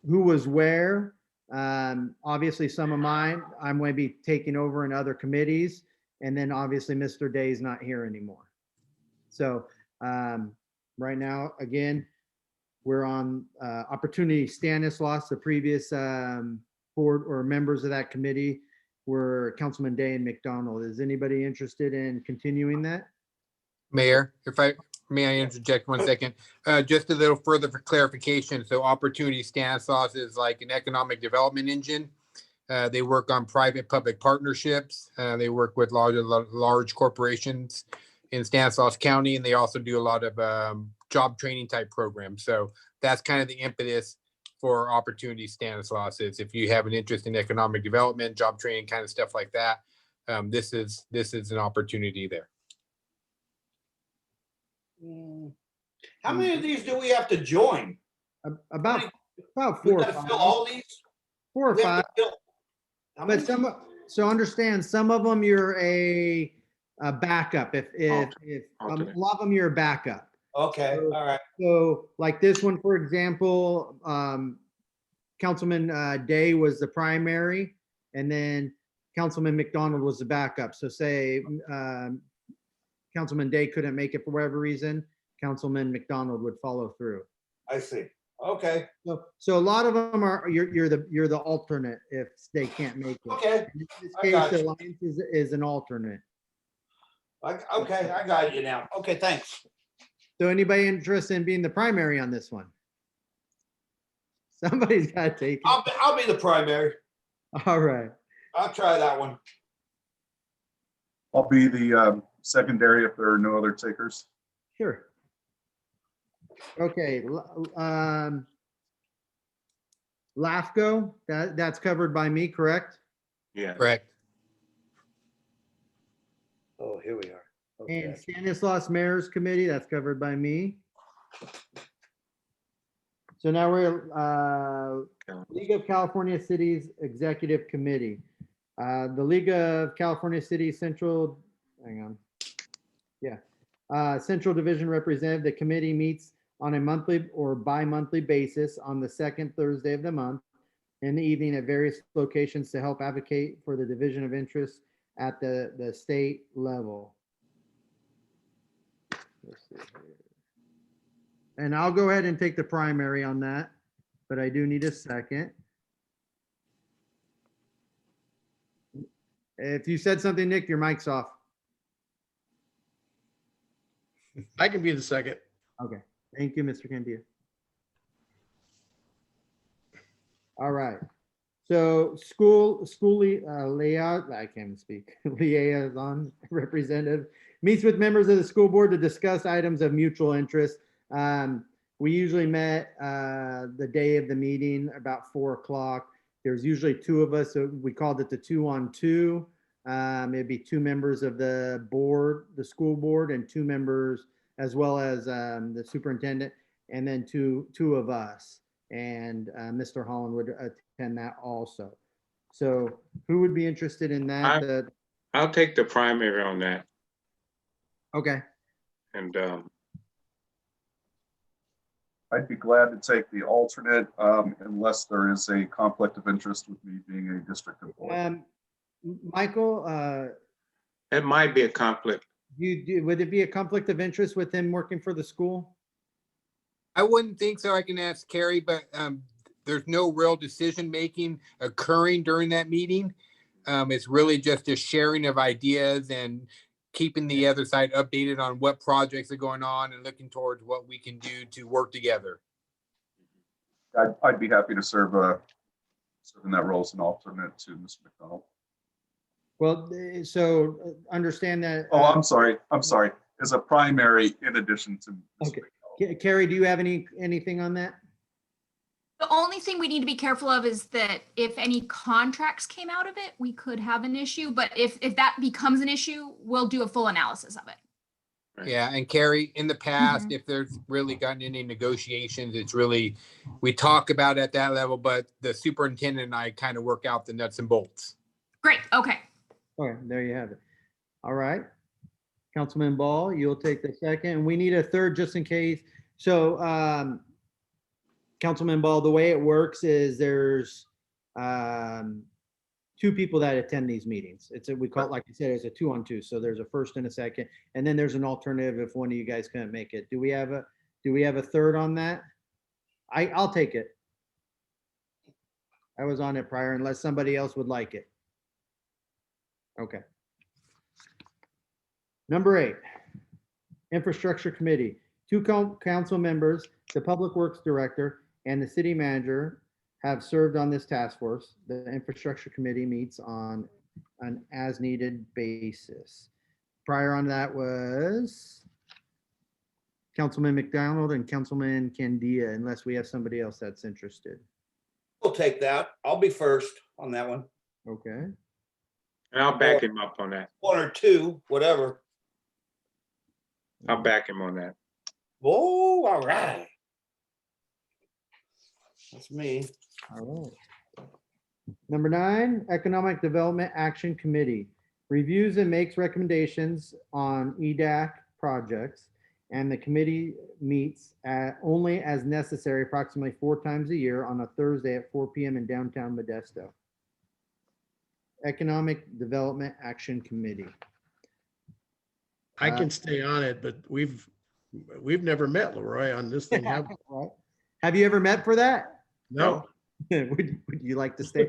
who was where. Obviously some of mine, I'm going to be taking over in other committees. And then obviously Mr. Day is not here anymore. So right now, again, we're on Opportunity Stanislaus, the previous board or members of that committee were Councilman Day and McDonald. Is anybody interested in continuing that? Mayor, may I interject 1 second? Just a little further for clarification. So Opportunity Stanislaus is like an economic development engine. They work on private-public partnerships. They work with large corporations in Stanislaus County, and they also do a lot of job training type programs. So that's kind of the impetus for Opportunity Stanislaus is if you have an interest in economic development, job training, kind of stuff like that. This is an opportunity there. How many of these do we have to join? About 4 We or gotta 5. fill all these? 4 or We have 5. to fill- How But many? so understand, some of them you're a backup. If a lot of them you're a backup. Okay, all right. So like this one, for example, Councilman Day was the primary, and then Councilman McDonald was the backup. So say Councilman Day couldn't make it for whatever reason, Councilman McDonald would follow through. I see. Okay, So a lot of them are you're the alternate if they can't make it. okay. In this I case, got the you. Alliance is an alternate. Okay, I got you now. Okay, thanks. So anybody interested in being the primary on this one? Somebody's got to take it. I'll be the primary. All right. I'll try that one. I'll be the secondary if there are no other takers. Sure. Okay. LAFCO, that's covered by me, correct? Yeah. Correct. Oh, here we are. And Stanislaus Mayor's Committee, that's covered by me. So now we're League of California Cities Executive Committee. The League of California Cities Central, hang on. Yeah. Central Division Representative, the committee meets on a monthly or bi-monthly basis on the second Thursday of the month in the evening at various locations to help advocate for the division of interest at the state level. Let's see here. And I'll go ahead and take the primary on that, but I do need a second. If you said something, Nick, your mic's off. I can be the second. Okay, thank you, Mr. Candia. All right, so school layout, I can't speak, liaison representative meets with members of the school board to discuss items of mutual interest. We usually met the day of the meeting about 4 o'clock. There's usually 2 of us, so we called it the 2-on-2. It'd be 2 members of the board, the school board, and 2 members as well as the superintendent, and then two of us. And Mr. Holland would attend that also. So who would be interested in that? I'll take the primary on that. Okay. And I'd be glad to take the alternate unless there is a conflict of interest with me being a district employee. Michael, it might be a conflict. would it be a conflict of interest with him working for the school? I wouldn't think so. I can ask Carrie, but there's no real decision making occurring during that meeting. It's really just a sharing of ideas and keeping the other side updated on what projects are going on and looking towards what we can do to work together. I'd be happy to serve in that role as an alternate to Mr. McDonald. Well, so understand that. Oh, I'm sorry. As a primary in addition to Mr. Okay. Carrie, do you have anything on that? The only thing we need to be careful of is that if any contracts came out of it, we could have an issue. But if that becomes an issue, we'll do a full analysis of it. Yeah, and Carrie, in the past, if there's really gotten any negotiations, it's really, we talk about it at that level, but the superintendent and I kind of work out the nuts and bolts. Great. Okay. Okay, there you have it. All right. Councilman Ball, you'll take the second. And we need a third just in case. So, Councilman Ball, the way it works is there's two people that attend these meetings. We call it, like you said, it's a 2-on-2. So there's a first and a second, and then there's an alternative if one of you guys couldn't make it. Do we have a third on that? I'll take it. I was on it prior unless somebody else would like it. Okay. Number 8, Infrastructure Committee. 2 council members, the Public Works Director, and the City Manager have served on this task force. The Infrastructure Committee meets on an as-needed basis. Prior on that was Councilman McDonald and Councilman Candia, unless we have somebody else that's interested. We'll take that. I'll be first on that one. Okay. And I'll back him up on that. 1 or 2, whatever. I'll back him on that. Oh, all right. That's me. All right. Number 9, Economic Development Action Committee reviews and makes recommendations on EDAC projects, and the committee meets only as necessary approximately 4 times a year on a Thursday at 4 p.m. in downtown Modesto. Economic Development Action Committee. I can stay on it, but we've never met, Leroy, on this thing. Have we? Have you ever met for that? No. Would you like to stay?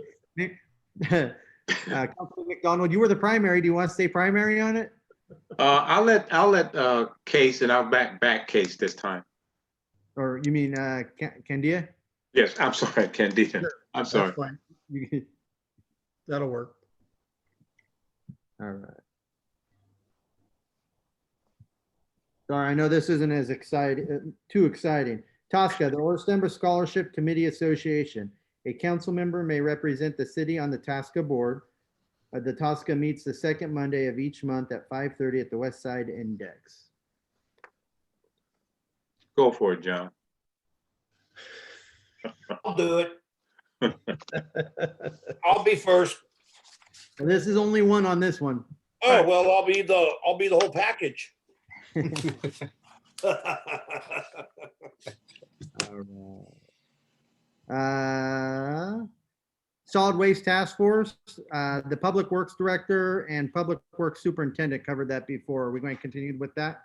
Councilman McDonald, you were the primary. Do you want to stay primary on it? I'll let Case, and I'll back Case this time. Or you mean Candia? Yes, I'm sorry, Candida. Sure, I'm sorry. that's fine. That'll work. All right. Sorry, I know this isn't as exciting, too exciting. TSCA, the Orr-Stember Scholarship Committee Association. A council member may represent the city on the TSCA board. The TSCA meets the second Monday of each month at 5:30 at the West Side Index. Go for it, John. I'll do it. I'll be first. Well, this is only one on this one. Oh, well, I'll be the whole package. All right. Solid Waste Task Force, the Public Works Director and Public Works Superintendent covered that before. Are we going to continue with that?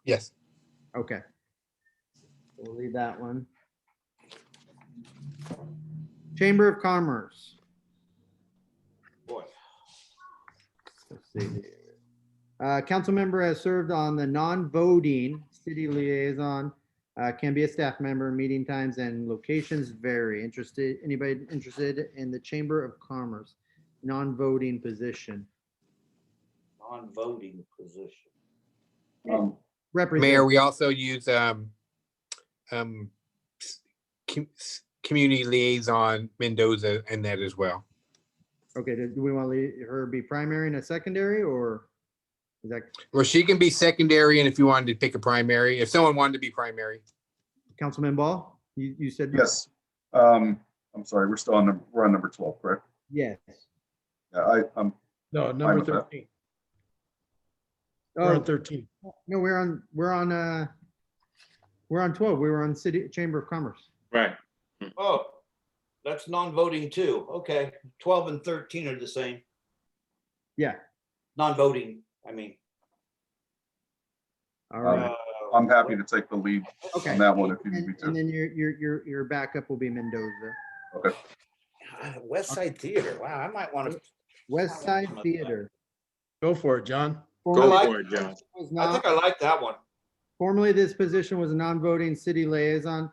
Yes. Okay. We'll leave that one. Chamber of Commerce. Boy. Let's see here. Council member has served on the non-voting city liaison, can be a staff member. Meeting times and locations vary. Anybody interested in the Chamber of Commerce non-voting position? Non-voting position. Mayor, we also use community liaison Mendoza in that as well. Okay, do we want her to be primary and a secondary, or is that Well, she can be secondary, and if you wanted to pick a primary, if someone wanted to be primary. Councilman Ball? You said Yes. I'm sorry, we're on number 12, correct? yes. Yeah, I'm No, fine number with that. 13. We're Oh, on 13. no, we're on 12. We were on City Chamber of Commerce. Right. Oh, that's non-voting too. Okay, 12 and 13 are the same. Yeah. Non-voting, I mean. All right. I'm happy to take the lead Okay. on that one if you need me And to. then your backup will be Mendoza. Okay. West Side Theater. Wow, I might want to. West Side Theater. Go for it, John. Go Formerly, for it, John. I think I like that one. Formerly, this position was a non-voting city liaison,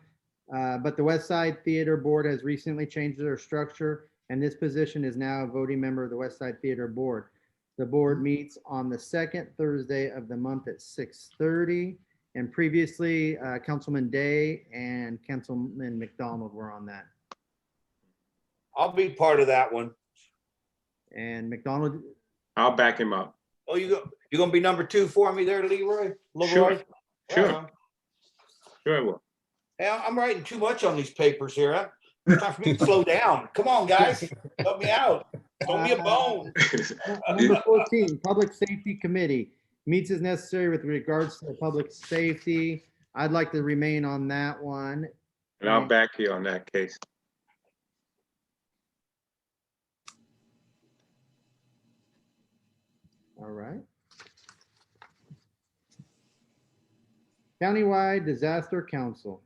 but the West Side Theater Board has recently changed their structure, and this position is now a voting member of the West Side Theater Board. The board meets on the second Thursday of the month at 6:30, and previously, Councilman Day and Councilman McDonald were on that. I'll be part of that one. And McDonald, I'll back him up. Oh, you're gonna be number 2 for me there, Leroy? Sure. Leroy? Sure. Sure, I will. Hey, I'm writing too much on these papers here. Huh? It's time for me to slow down. Come on, guys, help me out. Throw me a bone. Number 14, Public Safety Committee meets as necessary with regards to public safety. I'd like to remain on that one. And I'll back you on that case. All right. Countywide Disaster Council.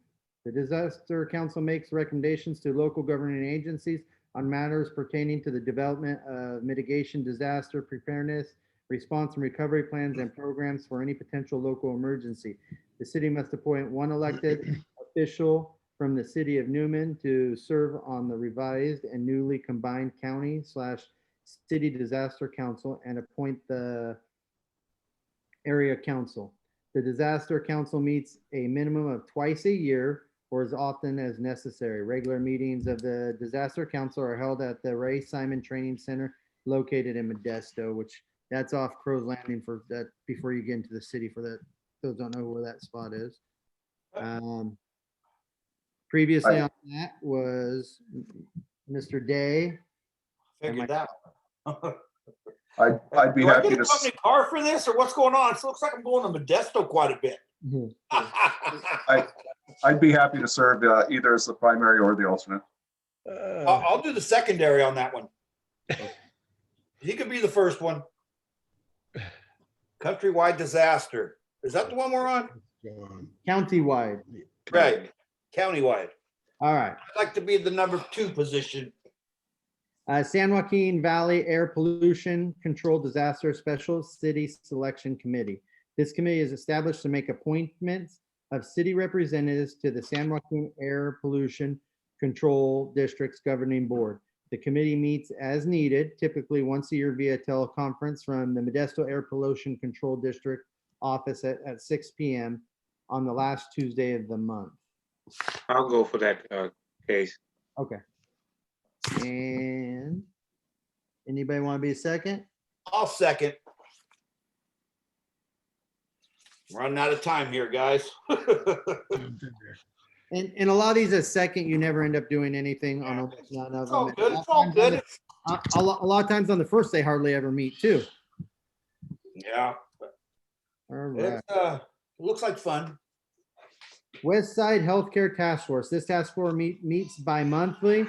The Disaster Council makes recommendations to local governing agencies on matters pertaining to the development of mitigation, disaster preparedness, response and recovery plans and programs for any potential local emergency. The city must appoint one elected official from the city of Newman to serve on the revised and newly combined county/city disaster council and appoint the area council. The disaster council meets a minimum of twice a year or as often as necessary. Regular meetings of the disaster council are held at the Ray Simon Training Center located in Modesto, which that's off Crow's Landing for that before you get into the city for that. Those don't know where that spot is. Previously on that was Mr. Day. Figured that. I'd be Do I happy get a to. company car for this, or what's going on? It looks like I'm going to Modesto quite a bit. I'd be happy to serve either as the primary or the alternate. I'll do the secondary on that one. He could be the first one. Countrywide disaster. Is that the one we're on? Countywide. Right. Countywide. All right. I'd like to be the number 2 position. San Joaquin Valley Air Pollution Control Disaster Special City Selection Committee. This committee is established to make appointments of city representatives to the San Joaquin Air Pollution Control District's governing board. The committee meets as needed, typically once a year via teleconference from the Modesto Air Pollution Control District office at 6 p.m. on the last Tuesday of the month. I'll go for that case. Okay. And anybody want to be a second? I'll second. Running out of time here, guys. And a lot of these as second, you never end up doing anything on almost none of It's all them. good. It's all good. A lot of times on the first, they hardly ever meet too. Yeah. All right. It looks like fun. West Side Healthcare Task Force. This task force meets bi-monthly.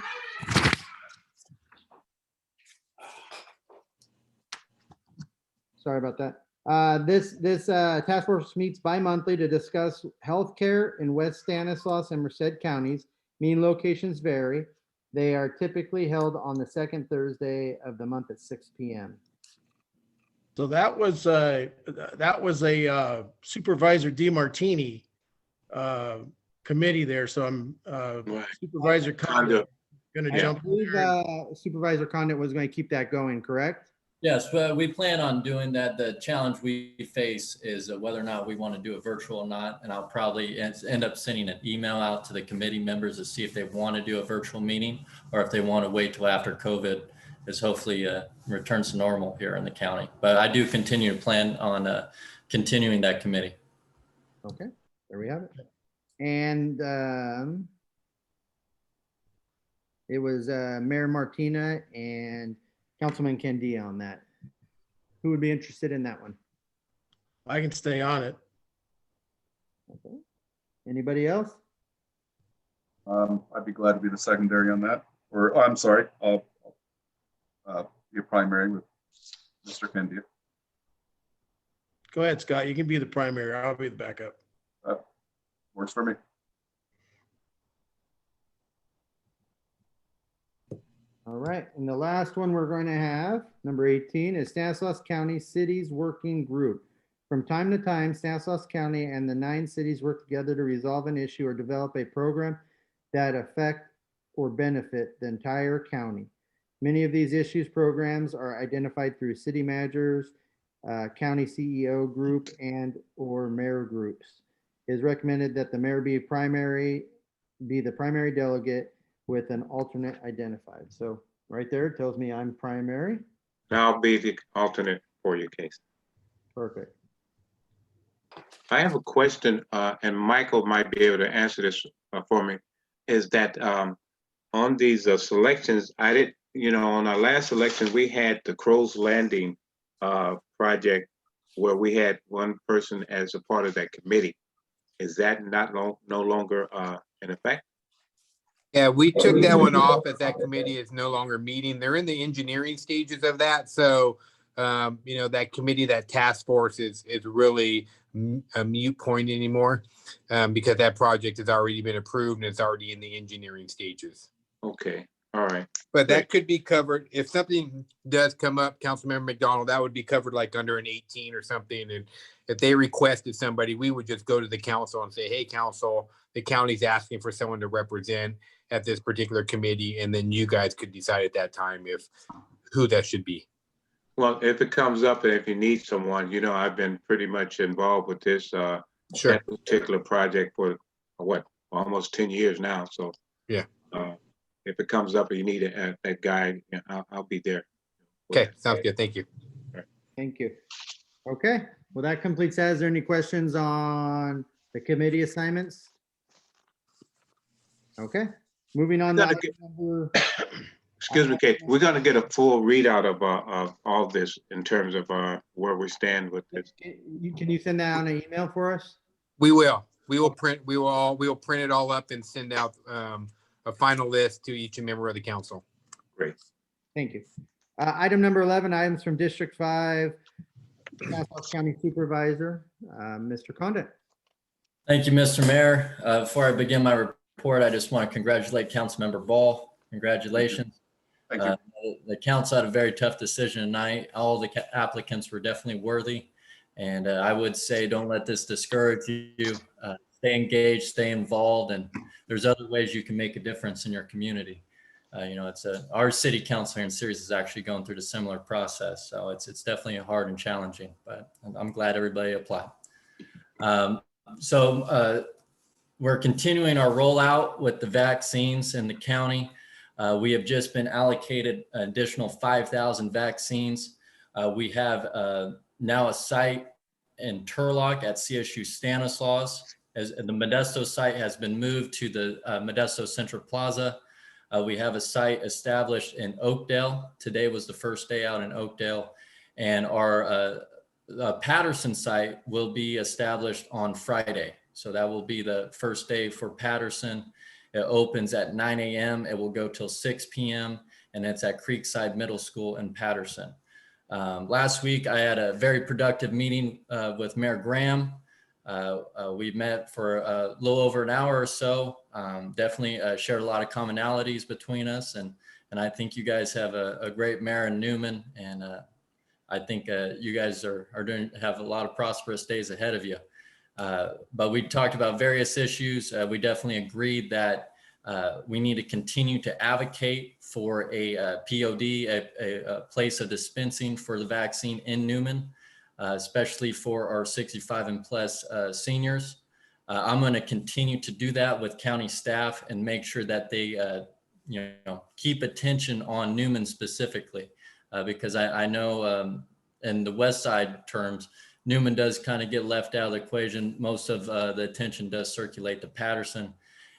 Sorry about that. This task force meets bi-monthly to discuss healthcare in West Stanislaus and Merced counties. Meeting locations vary. They are typically held on the second Thursday of the month at 6 p.m. So that was a Supervisor DeMartini committee there. So I'm Supervisor Condit going to jump. I believe Supervisor Condit was going to keep that going, correct? Yes, but we plan on doing that. The challenge we face is whether or not we want to do it virtual or not. And I'll probably end up sending an email out to the committee members to see if they want to do a virtual meeting or if they want to wait till after COVID is hopefully returns to normal here in the county. But I do continue to plan on continuing that committee. Okay, there we have it. And it was Mayor Martina and Councilman Candia on that. Who would be interested in that one? I can stay on it. Okay. Anybody else? I'd be glad to be the secondary on that. Or I'm sorry, I'll be a primary with Mr. Candia. Go ahead, Scott. You can be the primary. I'll be the backup. Works for me. All right, and the last one we're going to have, number 18, is Stanislaus County Cities Working Group. From time to time, Stanislaus County and the 9 cities work together to resolve an issue or develop a program that affect or benefit the entire county. Many of these issues programs are identified through city managers, county CEO group, and or mayor groups. It is recommended that the mayor be the primary delegate with an alternate identified. So right there, it tells me I'm primary. I'll be the alternate for your case. Perfect. I have a question, and Michael might be able to answer this for me. Is that on these selections, I didn't, on our last election, we had the Crow's Landing project where we had one person as a part of that committee. Is that no longer in effect? Yeah, we took that one off as that committee is no longer meeting. They're in the engineering stages of that. So, that committee, that task force is really a mute point anymore because that project has already been approved and it's already in the engineering stages. Okay, all right. But that could be covered. If something does come up, Councilmember McDonald, that would be covered like under an 18 or something. And if they requested somebody, we would just go to the council and say, hey, council, the county's asking for someone to represent at this particular committee. And then you guys could decide at that time who that should be. Well, if it comes up and if you need someone, I've been pretty much involved with this that particular project for almost 10 years now. So yeah. If it comes up and you need that guy, I'll be there. Okay, sounds good. Thank you. Thank you. Okay, well, that completes that. Is there any questions on the committee assignments? Okay, moving on to item number. Excuse me, Kate. We're going to get a full readout of all this in terms of where we stand with this. Can you send that on an email for us? We will. We will print it all up and send out a final list to each member of the council. Great. Thank you. Item number 11, items from District 5, Stanislaus County Supervisor, Mr. Condit. Thank you, Mr. Mayor. Before I begin my report, I just want to congratulate Councilmember Ball. Congratulations. Thank you. The council had a very tough decision tonight. All the applicants were definitely worthy. And I would say, don't let this discourage you. Stay engaged, stay involved, and there's other ways you can make a difference in your community. Our city council here in Ceres is actually going through a similar process. So it's definitely hard and challenging, but I'm glad everybody applied. We're continuing our rollout with the vaccines in the county. We have just been allocated an additional 5,000 vaccines. We have now a site in Turlock at CSU Stanislaus. As the Modesto site has been moved to the Modesto Central Plaza. We have a site established in Oakdale. Today was the first day out in Oakdale. And our Patterson site will be established on Friday. So that will be the first day for Patterson. It opens at 9 a.m. It will go till 6 p.m. And it's at Creekside Middle School in Patterson. Last week, I had a very productive meeting with Mayor Graham. We met for a little over an hour or so. Definitely shared a lot of commonalities between us. And I think you guys have a great mayor in Newman. And I think you guys have a lot of prosperous days ahead of you. But we talked about various issues. We definitely agreed that we need to continue to advocate for a POD, a place of dispensing for the vaccine in Newman, especially for our 65 and plus seniors. I'm going to continue to do that with county staff and make sure that they keep attention on Newman specifically, because I know in the West Side terms, Newman does kind of get left out of the equation. Most of the attention does circulate to Patterson.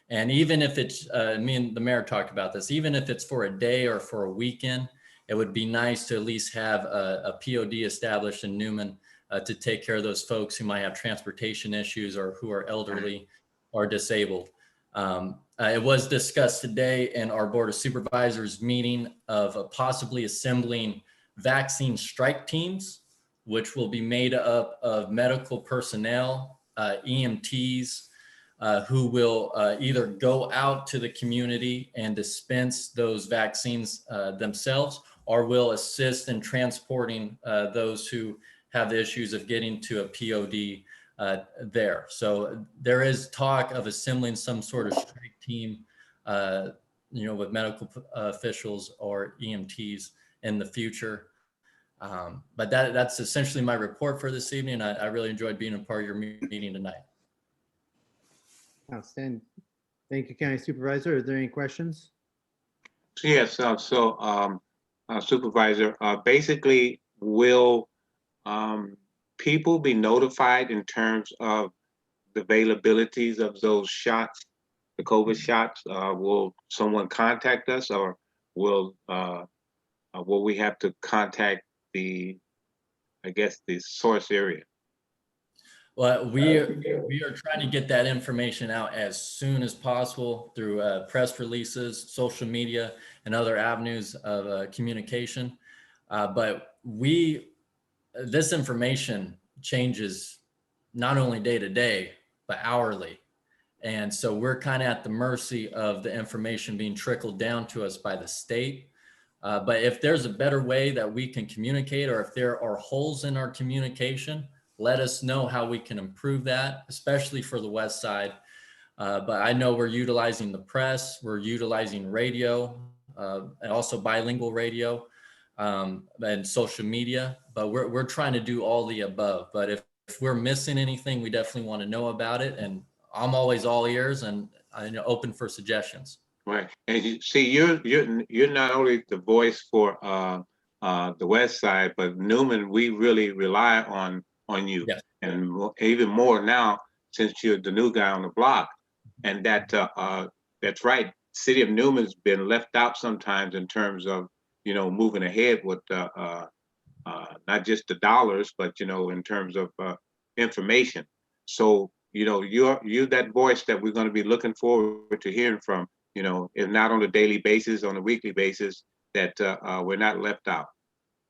And even if it's, me and the mayor talked about this, even if it's for a day or for a weekend, it would be nice to at least have a POD established in Newman to take care of those folks who might have transportation issues or who are elderly or disabled. It was discussed today in our Board of Supervisors meeting of possibly assembling vaccine strike teams, which will be made up of medical personnel, EMTs, who will either go out to the community and dispense those vaccines themselves, or will assist in transporting those who have the issues of getting to a POD there. So there is talk of assembling some sort of strike team, with medical officials or EMTs in the future. But that's essentially my report for this evening. I really enjoyed being a part of your meeting tonight. Outstanding. Thank you, County Supervisor. Are there any questions? Yes, Supervisor, basically, will people be notified in terms of the availabilities of those shots, the COVID shots? Will someone contact us, or will we have to contact the source area? Well, we are trying to get that information out as soon as possible through press releases, social media, and other avenues of communication. But this information changes not only day to day, but hourly. And so we're kind of at the mercy of the information being trickled down to us by the state. But if there's a better way that we can communicate, or if there are holes in our communication, let us know how we can improve that, especially for the West Side. But I know we're utilizing the press, we're utilizing radio, and also bilingual radio, and social media, but we're trying to do all the above. But if we're missing anything, we definitely want to know about it. And I'm always all ears and open for suggestions. Right, and you see, you're not only the voice for the West Side, but Newman, we really rely on you, yes. And even more now since you're the new guy on the block. And that's right. City of Newman's been left out sometimes in terms of moving ahead with not just the dollars, but in terms of information. So you're that voice that we're going to be looking forward to hearing from. If not on a daily basis, on a weekly basis, that we're not left out.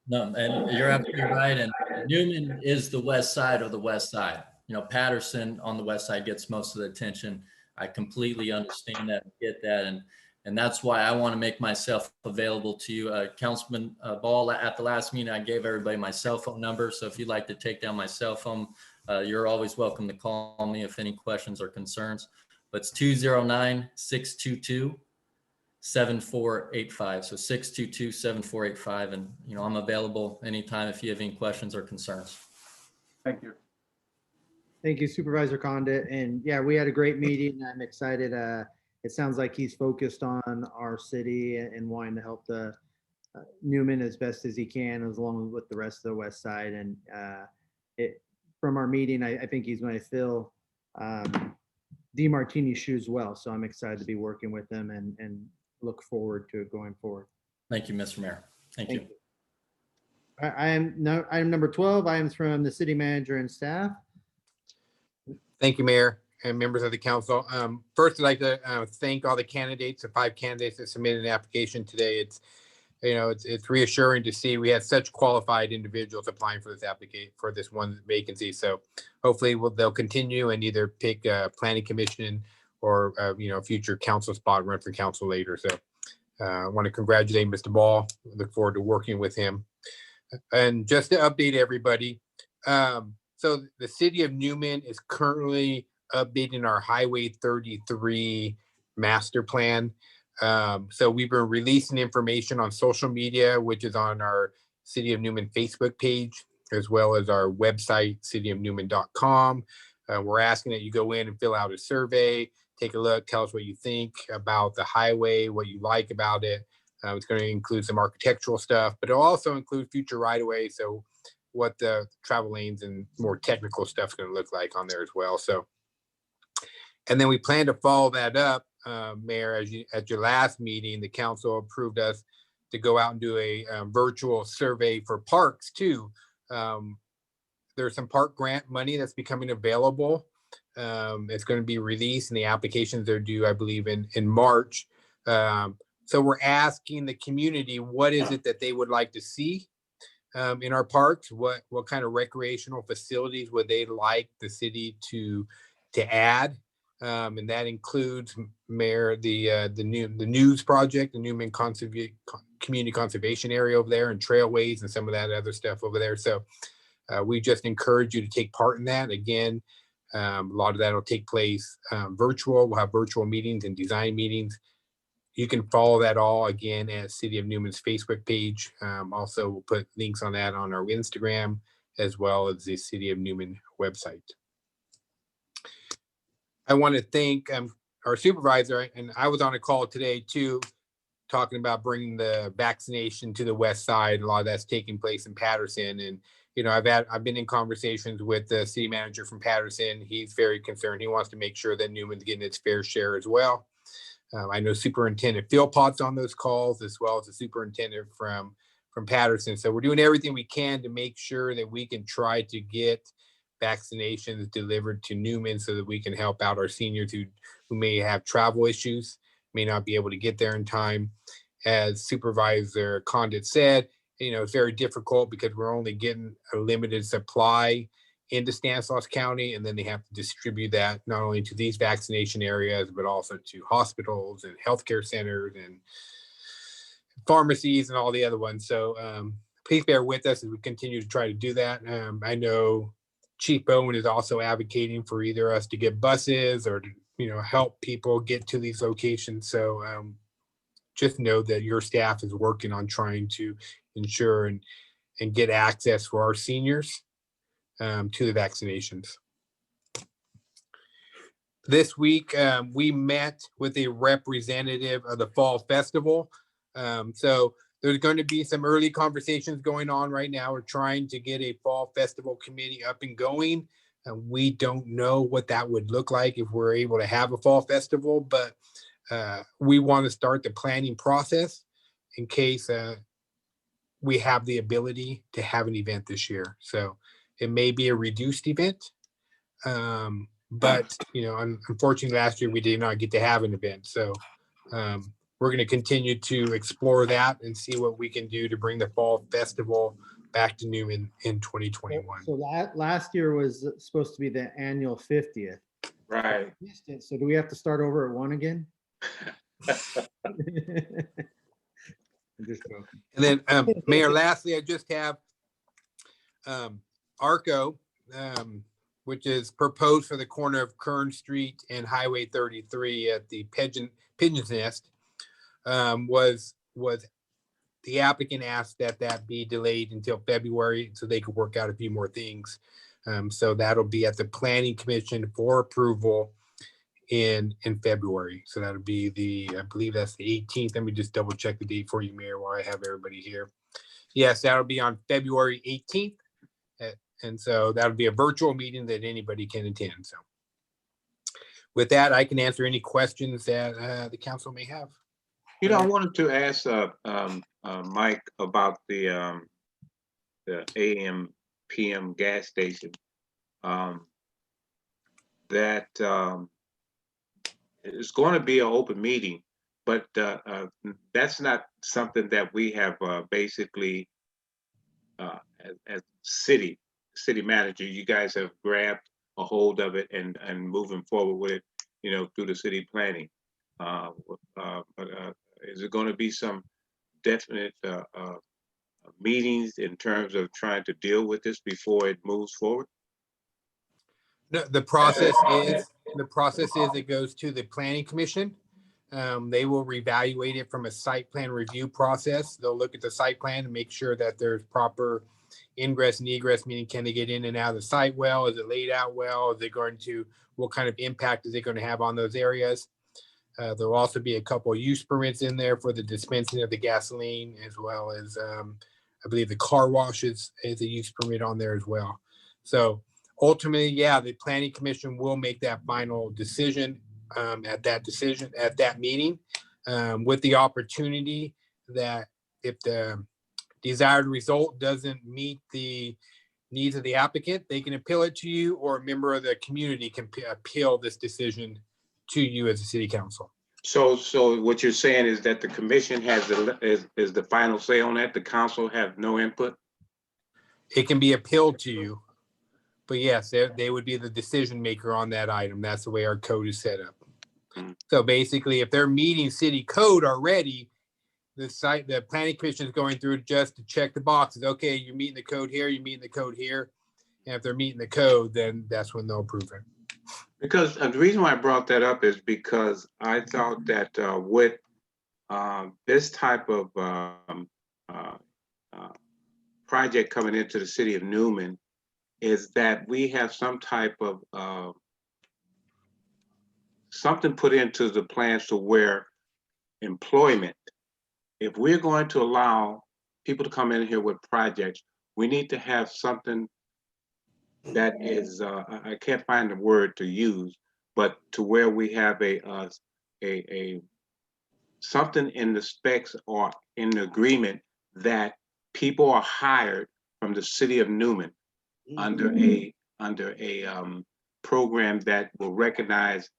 No, and you're absolutely right. And Newman is the West Side of the West Side. Patterson on the West Side gets most of the attention. I completely understand that, get that, and that's why I want to make myself available to you. Councilman Ball, at the last meeting, I gave everybody my cell phone number. So if you'd like to take down my cell phone, you're always welcome to call me if any questions or concerns. But it's 209-622-7485. So 622-7485. And, I'm available anytime if you have any questions or concerns. Thank you. Thank you, Supervisor Condit. And yeah, we had a great meeting. I'm excited. It sounds like he's focused on our city and wanting to help the Newman as best as he can, as long as with the rest of the West Side. And from our meeting, I think he's going to fill DeMartini's shoes well. So I'm excited to be working with him and look forward to it going forward. Thank you, Mr. Mayor. Thank you. Item number 12, items from the city manager and staff. Thank you, Mayor and members of the council. First, I'd like to thank all the candidates, the 5 candidates that submitted an application today. It's reassuring to see we had such qualified individuals applying for this application for this one vacancy. So hopefully they'll continue and either pick a planning commission or future council spot, run for council later. So I want to congratulate Mr. Ball. Look forward to working with him. And just to update everybody, so the city of Newman is currently updating our Highway 33 master plan. So we've been releasing information on social media, which is on our City of Newman Facebook page, as well as our website, cityofnewman.com. We're asking that you go in and fill out a survey, take a look, tell us what you think about the highway, what you like about it. It's going to include some architectural stuff, but it'll also include future right-of-way. So what the travel lanes and more technical stuff is going to look like on there as well. So, and then we plan to follow that up, Mayor, at your last meeting, the council approved us to go out and do a virtual survey for parks too. There's some park grant money that's becoming available. It's going to be released and the applications are due, I believe, in March. So we're asking the community, what is it that they would like to see in our parks? What kind of recreational facilities would they like the city to add? And that includes, Mayor, the news project, the Newman Community Conservation Area over there, and trailways and some of that other stuff over there. So we just encourage you to take part in that. Again, a lot of that will take place virtual. We'll have virtual meetings and design meetings. You can follow that all again at City of Newman's Facebook page. Also, we'll put links on that on our Instagram, as well as the City of Newman website. I want to thank our supervisor, and I was on a call today too, talking about bringing the vaccination to the west side. A lot of that's taking place in Patterson, and I've been in conversations with the city manager from Patterson. He's very concerned. He wants to make sure that Newman's getting its fair share as well. I know Superintendent Philpott's on those calls, as well as the superintendent from Patterson. So we're doing everything we can to make sure that we can try to get vaccinations delivered to Newman so that we can help out our seniors who may have travel issues, may not be able to get there in time. As Supervisor Condit said, it's very difficult because we're only getting a limited supply into Stanislaus County, and then they have to distribute that not only to these vaccination areas, but also to hospitals and healthcare centers and pharmacies and all the other ones. So please bear with us as we continue to try to do that. I know Chief Bowen is also advocating for either us to get buses or to, help people get to these locations. So just know that your staff is working on trying to ensure and get access for our seniors to the vaccinations. This week, we met with a representative of the Fall Festival. So there's going to be some early conversations going on right now. We're trying to get a Fall Festival committee up and going. We don't know what that would look like if we're able to have a Fall Festival, but we want to start the planning process in case we have the ability to have an event this year. So it may be a reduced event, but unfortunately last year we did not get to have an event. So we're going to continue to explore that and see what we can do to bring the Fall Festival back to Newman in 2021. So last year was supposed to be the annual 50th. Right. So do we have to start over at 1 again? I'm just joking. And then, Mayor, lastly, I just have ARCO, which is proposed for the corner of Kern Street and Highway 33 at the Pigeon's Nest. Was the applicant asked that be delayed until February so they could work out a few more things. So that'll be at the Planning Commission for approval in February. So that'll be I believe that's the 18th. Let me just double check the date for you, Mayor, while I have everybody here. Yes, that'll be on February 18th. And so that'll be a virtual meeting that anybody can attend. So with that, I can answer any questions that the council may have. I wanted to ask Mike about the AM PM gas station. That it's going to be an open meeting, but that's not something that we have basically as city manager. You guys have grabbed a hold of it and moving forward with it, through the city planning. Is it going to be some definite meetings in terms of trying to deal with this before it moves forward? No, the process is it goes to the Planning Commission. They will reevaluate it from a site plan review process. They'll look at the site plan and make sure that there's proper ingress and egress, meaning can they get in and out of the site well? Is it laid out well? What kind of impact is it going to have on those areas? There'll also be a couple of use permits in there for the dispensing of the gasoline, as well as I believe the car wash is a use permit on there as well. So ultimately, the Planning Commission will make that final decision at that meeting, with the opportunity that if the desired result doesn't meet the needs of the applicant, they can appeal it to you, or a member of the community can appeal this decision to you as a city council. So what you're saying is that the commission has is the final say on that. The council have no input. It can be appealed to you, But yes, they would be the decision maker on that item. That's the way our code is set up. Mm. So basically, if they're meeting city code already, the planning commission is going through just to check the boxes. Okay, you're meeting the code here, you're meeting the code here. And if they're meeting the code, then that's when they'll approve it. Because the reason why I brought that up is because I thought that with this type of project coming into the city of Newman, is that we have some type of something put into the plans to where employment, if we're going to allow people to come in here with projects, we need to have something that is, I can't find the word to use, but to where we have a something in the specs or in the agreement that people are hired from the city of Newman under a program that will recognize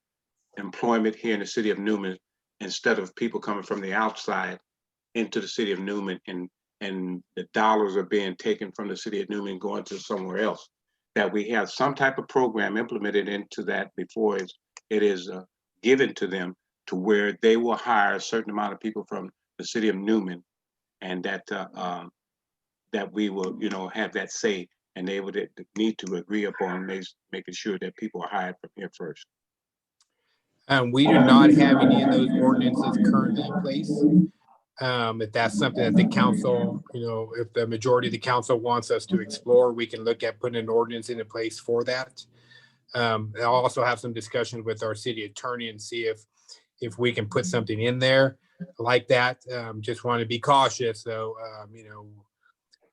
employment here in the city of Newman instead of people coming from the outside into the city of Newman and the dollars are being taken from the city of Newman going to somewhere else. That we have some type of program implemented into that before it is given to them, to where they will hire a certain amount of people from the city of Newman, and that that we will, you know, have that say, and they would need to agree upon making sure that people are hired from here first. We do not have any of those ordinances currently in place. If that's something that the council, you know, if the majority of the council wants us to explore, we can look at putting an ordinance into place for that. I'll also have some discussion with our city attorney and see if we can put something in there like that. Just want to be cautious though, you know,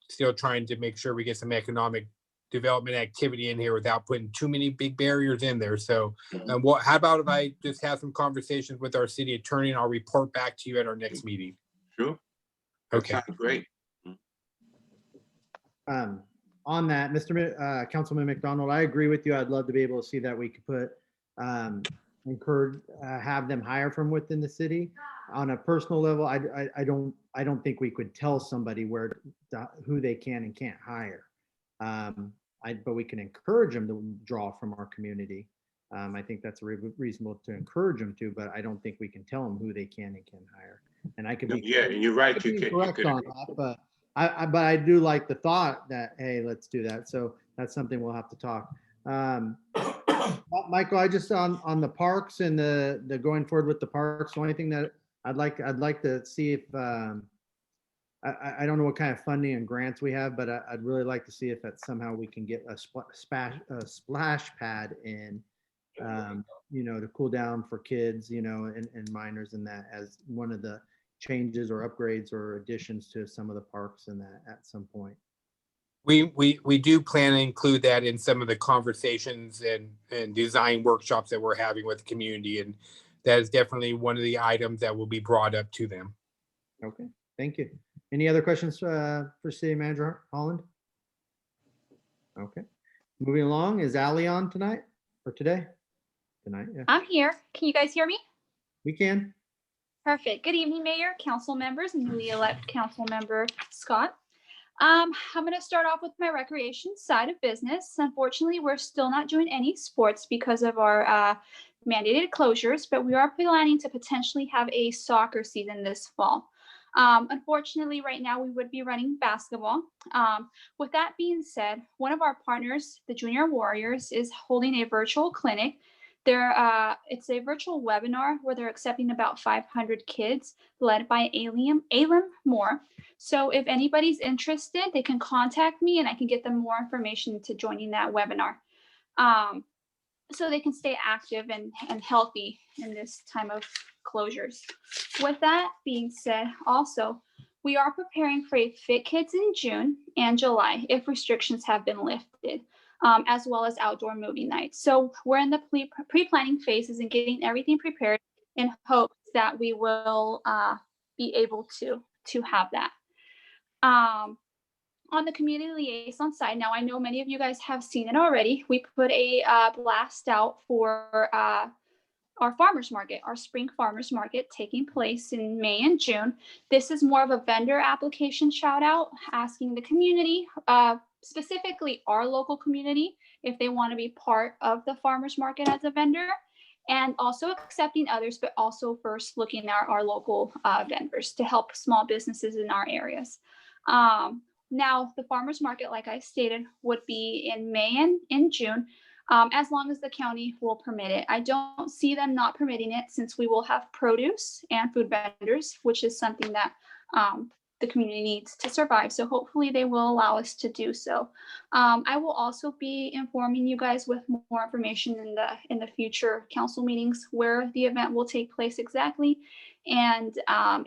still trying to make sure we get some economic development activity in here without putting too many big barriers in there. So how about if I just have some conversations with our city attorney and I'll report back to you at our next meeting? Sure. That Okay. sounds great. On that, Councilman McDonald, I agree with you. I'd love to be able to see that we could put, encourage, have them hire from within the city. On a personal level, I don't think we could tell somebody who they can and can't hire. But we can encourage them to draw from our community. I think that's reasonable to encourage them to, but I don't think we can tell them who they can and can't hire. And I could be and you're right. You can correct on that, but I do like the thought that, hey, let's do that. So that's something we'll have to talk. Michael, I just on the parks and the going forward with the parks. The only thing that I'd like to see if I don't know what kind of funding and grants we have, but I'd really like to see if that somehow we can get a splash pad in, you know, to cool down for kids, you know, and minors, and that as one of the changes or upgrades or additions to some of the parks and that at some point. We do plan to include that in some of the conversations and design workshops that we're having with the community. And that is definitely one of the items that will be brought up to them. Okay, thank you. Any other questions for City Manager Holland? Okay, moving along. Is Ally on tonight or today? Tonight, yeah. I'm here. Can you guys hear me? We can. Perfect. Good evening, Mayor, council members, and newly elected council member Scott. I'm going to start off with my recreation side of business. Unfortunately, we're still not doing any sports because of our mandated closures, but we are planning to potentially have a soccer season this fall. Unfortunately, right now we would be running basketball. With that being said, one of our partners, the Junior Warriors, is holding a virtual clinic. It's a virtual webinar where they're accepting about 500 kids, led by Alim Moore. So if anybody's interested, they can contact me and I can get them more information to joining that webinar. So they can stay active and healthy in this time of closures. With that being said, also, we are preparing for a Fit Kids in June and July if restrictions have been lifted, as well as outdoor movie nights. So we're in the pre-planning phases and getting everything prepared in hopes that we will be able to have that. On the community liaison side, now I know many of you guys have seen it already. We put a blast out for our farmers market, our spring farmers market taking place in May and June. This is more of a vendor application shout out, asking the community, specifically our local community, if they want to be part of the farmers market as a vendor, and also accepting others, but also first looking at our local vendors to help small businesses in our areas. Now, the farmers market, like I stated, would be in May and in June, as long as the county will permit it. I don't see them not permitting it, since we will have produce and food vendors, which is something that the community needs to survive. So hopefully they will allow us to do so. I will also be informing you guys with more information in the future council meetings, where the event will take place exactly, and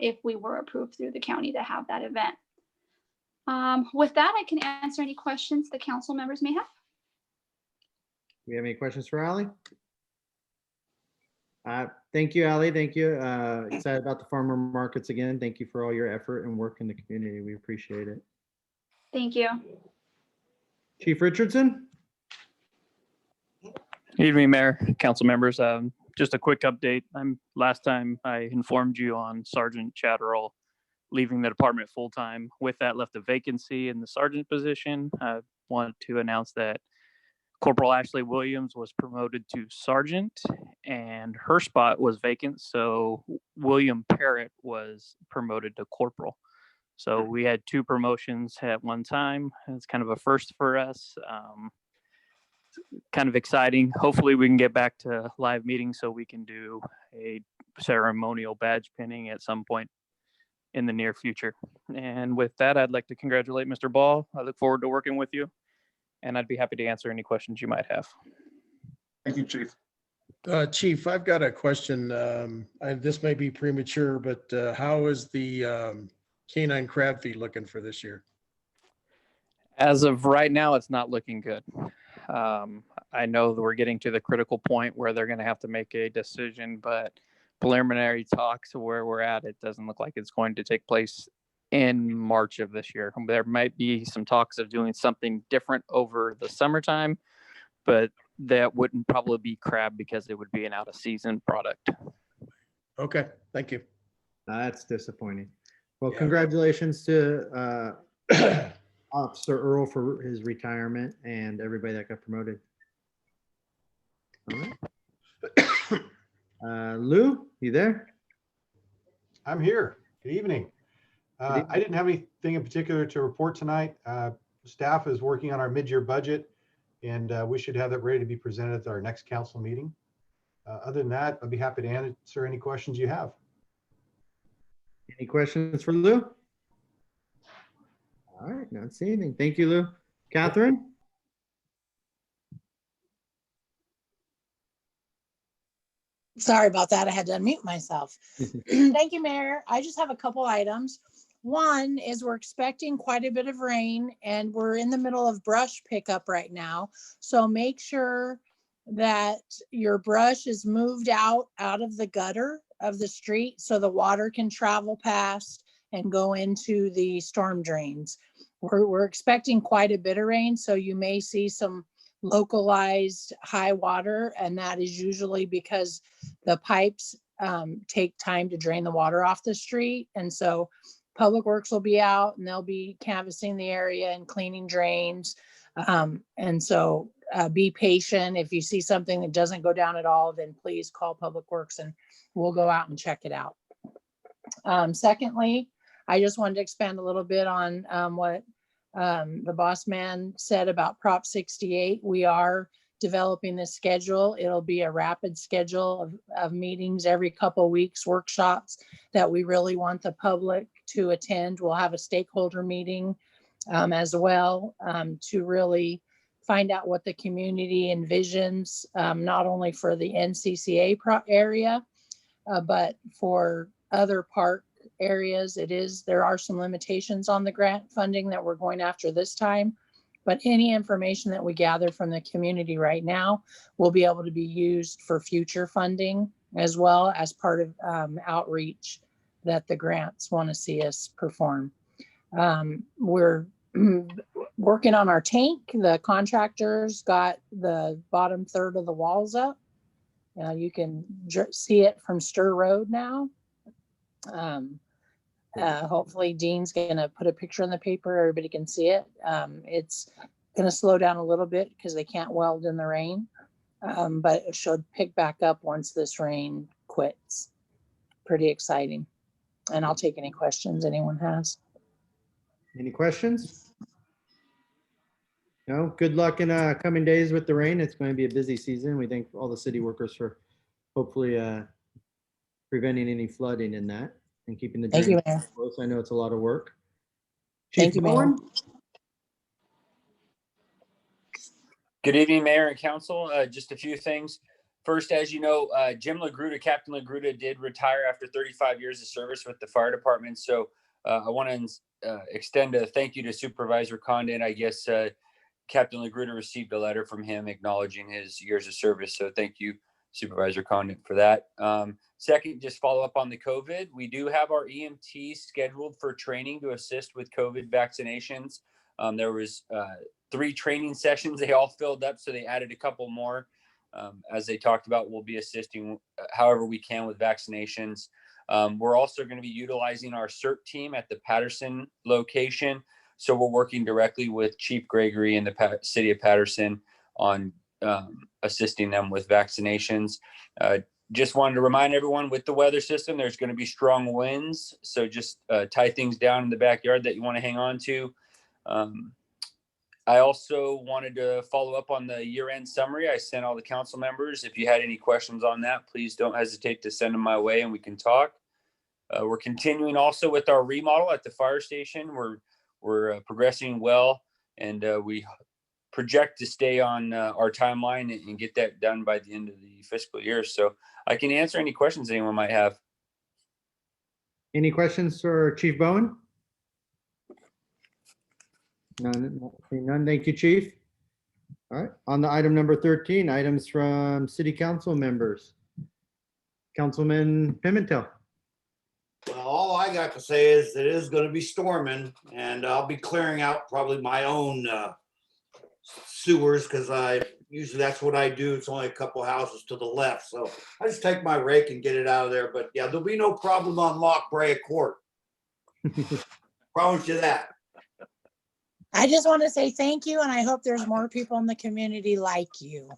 if we were approved through the county to have that event. With that, I can answer any questions the council members may have. Do we have any questions for Ally? Thank you, Ally. Thank you. Excited about the farmer markets again. Thank you for all your effort and work in the community. We appreciate it. Thank you. Chief Richardson? Evening, Mayor, council members. Just a quick update. Last time I informed you on Sergeant Chatterall leaving the department full-time. With that left a vacancy in the sergeant position. I want to announce that Corporal Ashley Williams was promoted to sergeant and her spot was vacant. So William Parrott was promoted to corporal. So we had 2 promotions at one time. It's kind of a first for us. Kind of exciting. Hopefully we can get back to live meetings so we can do a ceremonial badge pinning at some point in the near future. And with that, I'd like to congratulate Mr. Ball. I look forward to working with you, and I'd be happy to answer any questions you might have. Thank you, Chief. Chief, I've got a question. This may be premature, but how is the canine crab feed looking for this year? As of right now, it's not looking good. I know that we're getting to the critical point where they're going to have to make a decision, but preliminary talks where we're at, it doesn't look like it's going to take place in March of this year. There might be some talks of doing something different over the summertime, but that wouldn't probably be crab because it would be an out of season product. Okay, thank you. That's disappointing. Well, congratulations to Officer Earl for his retirement and everybody that got promoted. All right. Lou, you there? I'm here. Good evening. I didn't have anything in particular to report tonight. Staff is working on our mid-year budget, and we should have that ready to be presented at our next council meeting. Other than that, I'd be happy to answer any questions you have. Any questions for Lou? All right, not seeing anything. Thank you, Lou. Catherine? Sorry about that. I had to unmute myself. Thank you, Mayor. I just have a couple items. One is we're expecting quite a bit of rain and we're in the middle of brush pickup right now. So make sure that your brush is moved out of the gutter of the street so the water can travel past and go into the storm drains. We're expecting quite a bit of rain, so you may see some localized high water, and that is usually because the pipes take time to drain the water off the street. And so Public Works will be out and they'll be canvassing the area and cleaning drains. And so be patient. If you see something that doesn't go down at all, then please call Public Works and we'll go out and check it out. Secondly, I just wanted to expand a little bit on what the boss man said about Prop 68. We are developing this schedule. It'll be a rapid schedule of meetings every couple of weeks, workshops that we really want the public to attend. We'll have a stakeholder meeting as well to really find out what the community envisions, not only for the NCCA area, but for other park areas. There are some limitations on the grant funding that we're going after this time, but any information that we gather from the community right now will be able to be used for future funding as well as part of outreach that the grants want to see us perform. We're working on our tank. The contractors got the bottom third of the walls up. You can see it from Stir Road now. Hopefully Dean's gonna put a picture in the paper, everybody can see it. It's gonna slow down a little bit because they can't weld in the rain. But it should pick back up once this rain quits. Pretty exciting. And I'll take any questions anyone has. Any questions? No, good luck in coming days with the rain. It's going to be a busy season. We thank all the city workers for hopefully preventing any flooding in that and keeping the Thank you, drainage Mayor. close. I know it's a lot of work. Thank Chief you, Mayor. Bowen? Good evening, Mayor and Council. Just a few things. First, as you know, Jim Lagruda, Captain Lagruda did retire after 35 years of service with the fire department. So I want to extend a thank you to Supervisor Condon. I guess Captain Lagruda received a letter from him acknowledging his years of service. So thank you, Supervisor Condon, for that. Second, just follow up on the COVID. We do have our EMTs scheduled for training to assist with COVID vaccinations. There was 3 training sessions. They all filled up, so they added a couple more. As they talked about, we'll be assisting however we can with vaccinations. We're also going to be utilizing our CERT team at the Patterson location. So we're working directly with Chief Gregory in the city of Patterson on assisting them with vaccinations. Just wanted to remind everyone, with the weather system, there's going to be strong winds. So just tie things down in the backyard that you want to hang on to. I also wanted to follow up on the year-end summary I sent all the council members. If you had any questions on that, please don't hesitate to send them my way and we can talk. We're continuing also with our remodel at the fire station. We're progressing well, and we project to stay on our timeline and get that done by the end of the fiscal year. So I can answer any questions anyone might have. Any questions for Chief Bowen? None. None. Thank you, Chief. All right. On the item number 13, items from city council members. Councilman Pimentel. Well, all I got to say is that it is going to be storming, and I'll be clearing out probably my own sewers, because usually that's what I do. It's only a couple houses to the left, so I just take my rake and get it out of there. But yeah, there'll be no problem on Lock Brea Court. Promise you that. I just want to say thank you, and I hope there's more people in the community like you.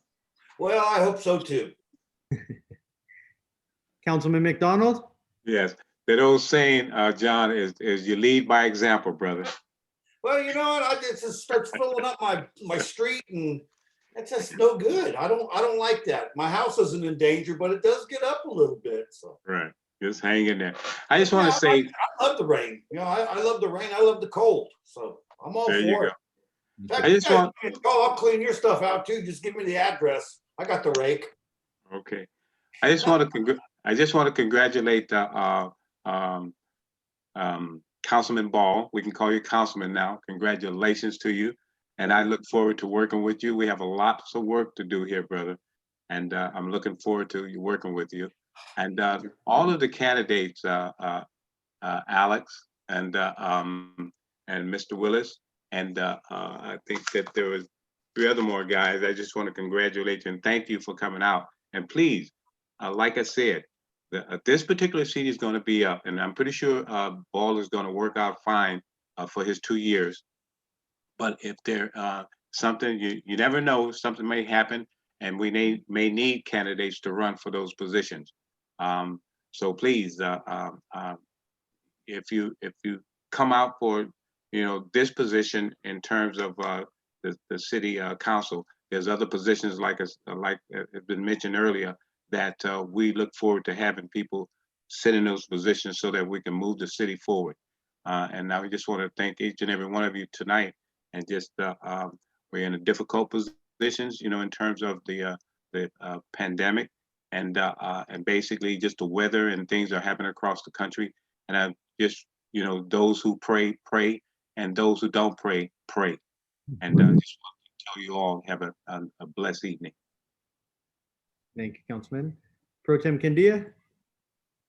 Well, I hope so too. Councilman McDonald? Yes, that old saying, John, is you lead by example, brother. Well, you know what? I just start filling up my street, and that's just no good. I don't like that. My house isn't in danger, but it does get up a little bit. So Right, just hang in there. I just want to say, I love the rain. You know, I love the rain. I love the cold. So I'm all there you for go. it. In fact, I just want, I'll clean your stuff out too. Just give me the address. I got the rake. okay. I just want to congratulate Councilman Ball. We can call you Councilman now. Congratulations to you. And I look forward to working with you. We have a lot of work to do here, brother. And I'm looking forward to you working with you. And all of the candidates, Alex and Mr. Willis, and I think that there was 3 other more guys. I just want to congratulate you and thank you for coming out. And please, like I said, this particular seat is going to be up, and I'm pretty sure Ball is going to work out fine for his 2 years. But if there something, you never know, something may happen, and we may need candidates to run for those positions. So please, if you come out for this position in terms of the city council, there's other positions like has been mentioned earlier that we look forward to having people sit in those positions so that we can move the city forward. And now we just want to thank each and every one of you tonight. And just we're in a difficult positions, in terms of the pandemic and basically just the weather and things that are happening across the country. And I just, those who pray, pray, and those who don't pray, pray. And just want to tell you all have a blessed evening. Thank you, Councilman. Pro Tem Candia?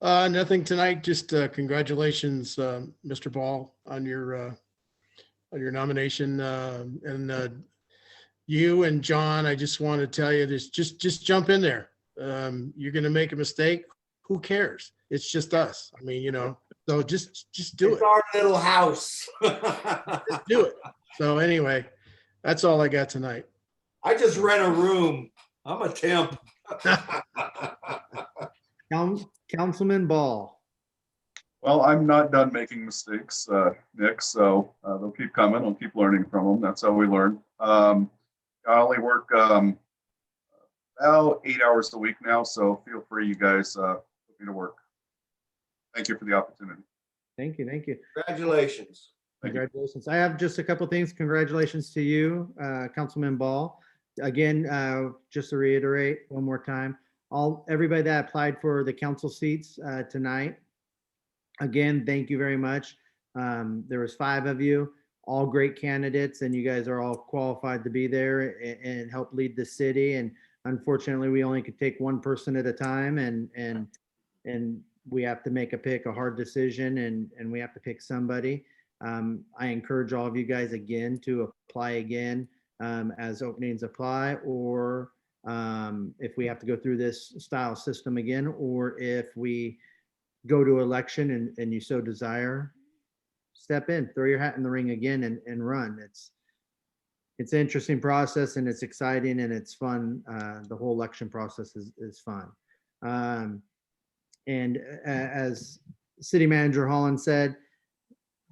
Nothing tonight, just congratulations, Mr. Ball, on your nomination. And you and John, I just want to tell you this, just jump in there. You're going to make a mistake. Who cares? It's just us. I mean, so just do it. It's our little house. Just do it. So anyway, that's all I got tonight. I just rent a room. I'm a temp. Councilman Ball. Well, I'm not done making mistakes, Nick, so they'll keep coming. I'll keep learning from them. That's how we learn. I only work about 8 hours a week now, so feel free, you guys, put me to work. Thank you for the opportunity. Thank you. Congratulations. Congratulations. I have just a couple things. Congratulations to you, Councilman Ball. Again, just to reiterate one more time, everybody that applied for the council seats tonight, again, thank you very much. There was 5 of you, all great candidates, and you guys are all qualified to be there and help lead the city. And unfortunately, we only could take one person at a time, and we have to make a hard decision, and we have to pick somebody. I encourage all of you guys again to apply again as openings apply, or if we have to go through this style system again, or if we go to election and you so desire, step in, throw your hat in the ring again and run. It's an interesting process, and it's exciting, and it's fun. The whole election process is fun. And as City Manager Holland said,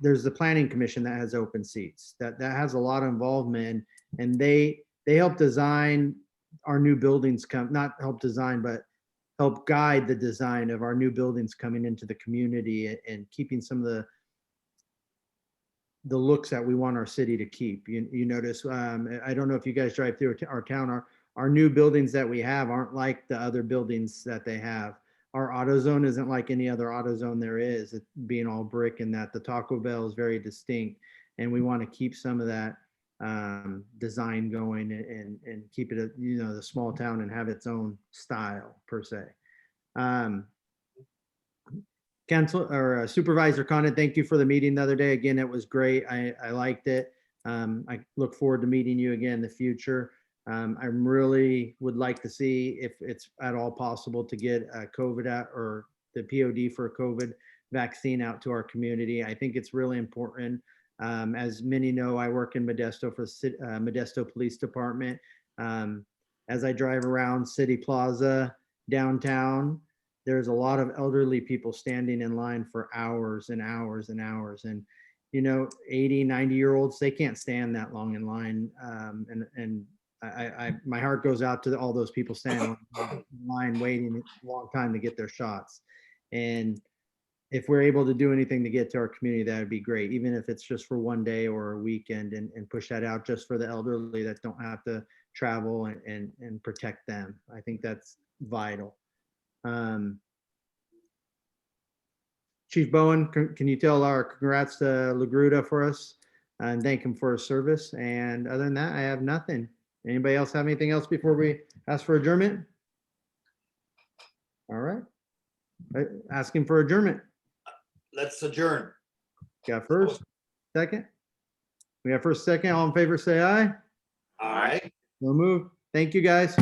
there's the Planning Commission that has open seats. That has a lot of involvement, and they help design our new buildings not help design, but help guide the design of our new buildings coming into the community and keeping some of the looks that we want our city to keep. You notice, I don't know if you guys drive through our town, our new buildings that we have aren't like the other buildings that they have. Our AutoZone isn't like any other AutoZone there is, it being all brick, and that the Taco Bell is very distinct. And we want to keep some of that design going and keep it, the small town, and have its own style per se. Supervisor Condon, thank you for the meeting the other day. Again, it was great. I liked it. I look forward to meeting you again in the future. I really would like to see if it's at all possible to get COVID out, or the POD for COVID vaccine out to our community. I think it's really important. As many know, I work in Modesto for Modesto Police Department. As I drive around City Plaza downtown, there's a lot of elderly people standing in line for hours and hours and hours. And 80, 90-year-olds, they can't stand that long in line. And my heart goes out to all those people standing in line waiting a long time to get their shots. And if we're able to do anything to get to our community, that would be great, even if it's just for one day or a weekend, and push that out just for the elderly that don't have to travel, and protect them. I think that's vital. Chief Bowen, can you tell our congrats to LaGruda for us and thank him for his service? And other than that, I have nothing. Anybody else have anything else before we ask for adjournment? All right. Asking for adjournment. Let's adjourn. Got first, second? We have first, second. All in favor, say aye. Aye. No move. Thank you, guys.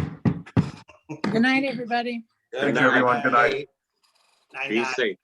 Good night, everybody. Good Thank you, everyone. Good night. Night, Be night. safe.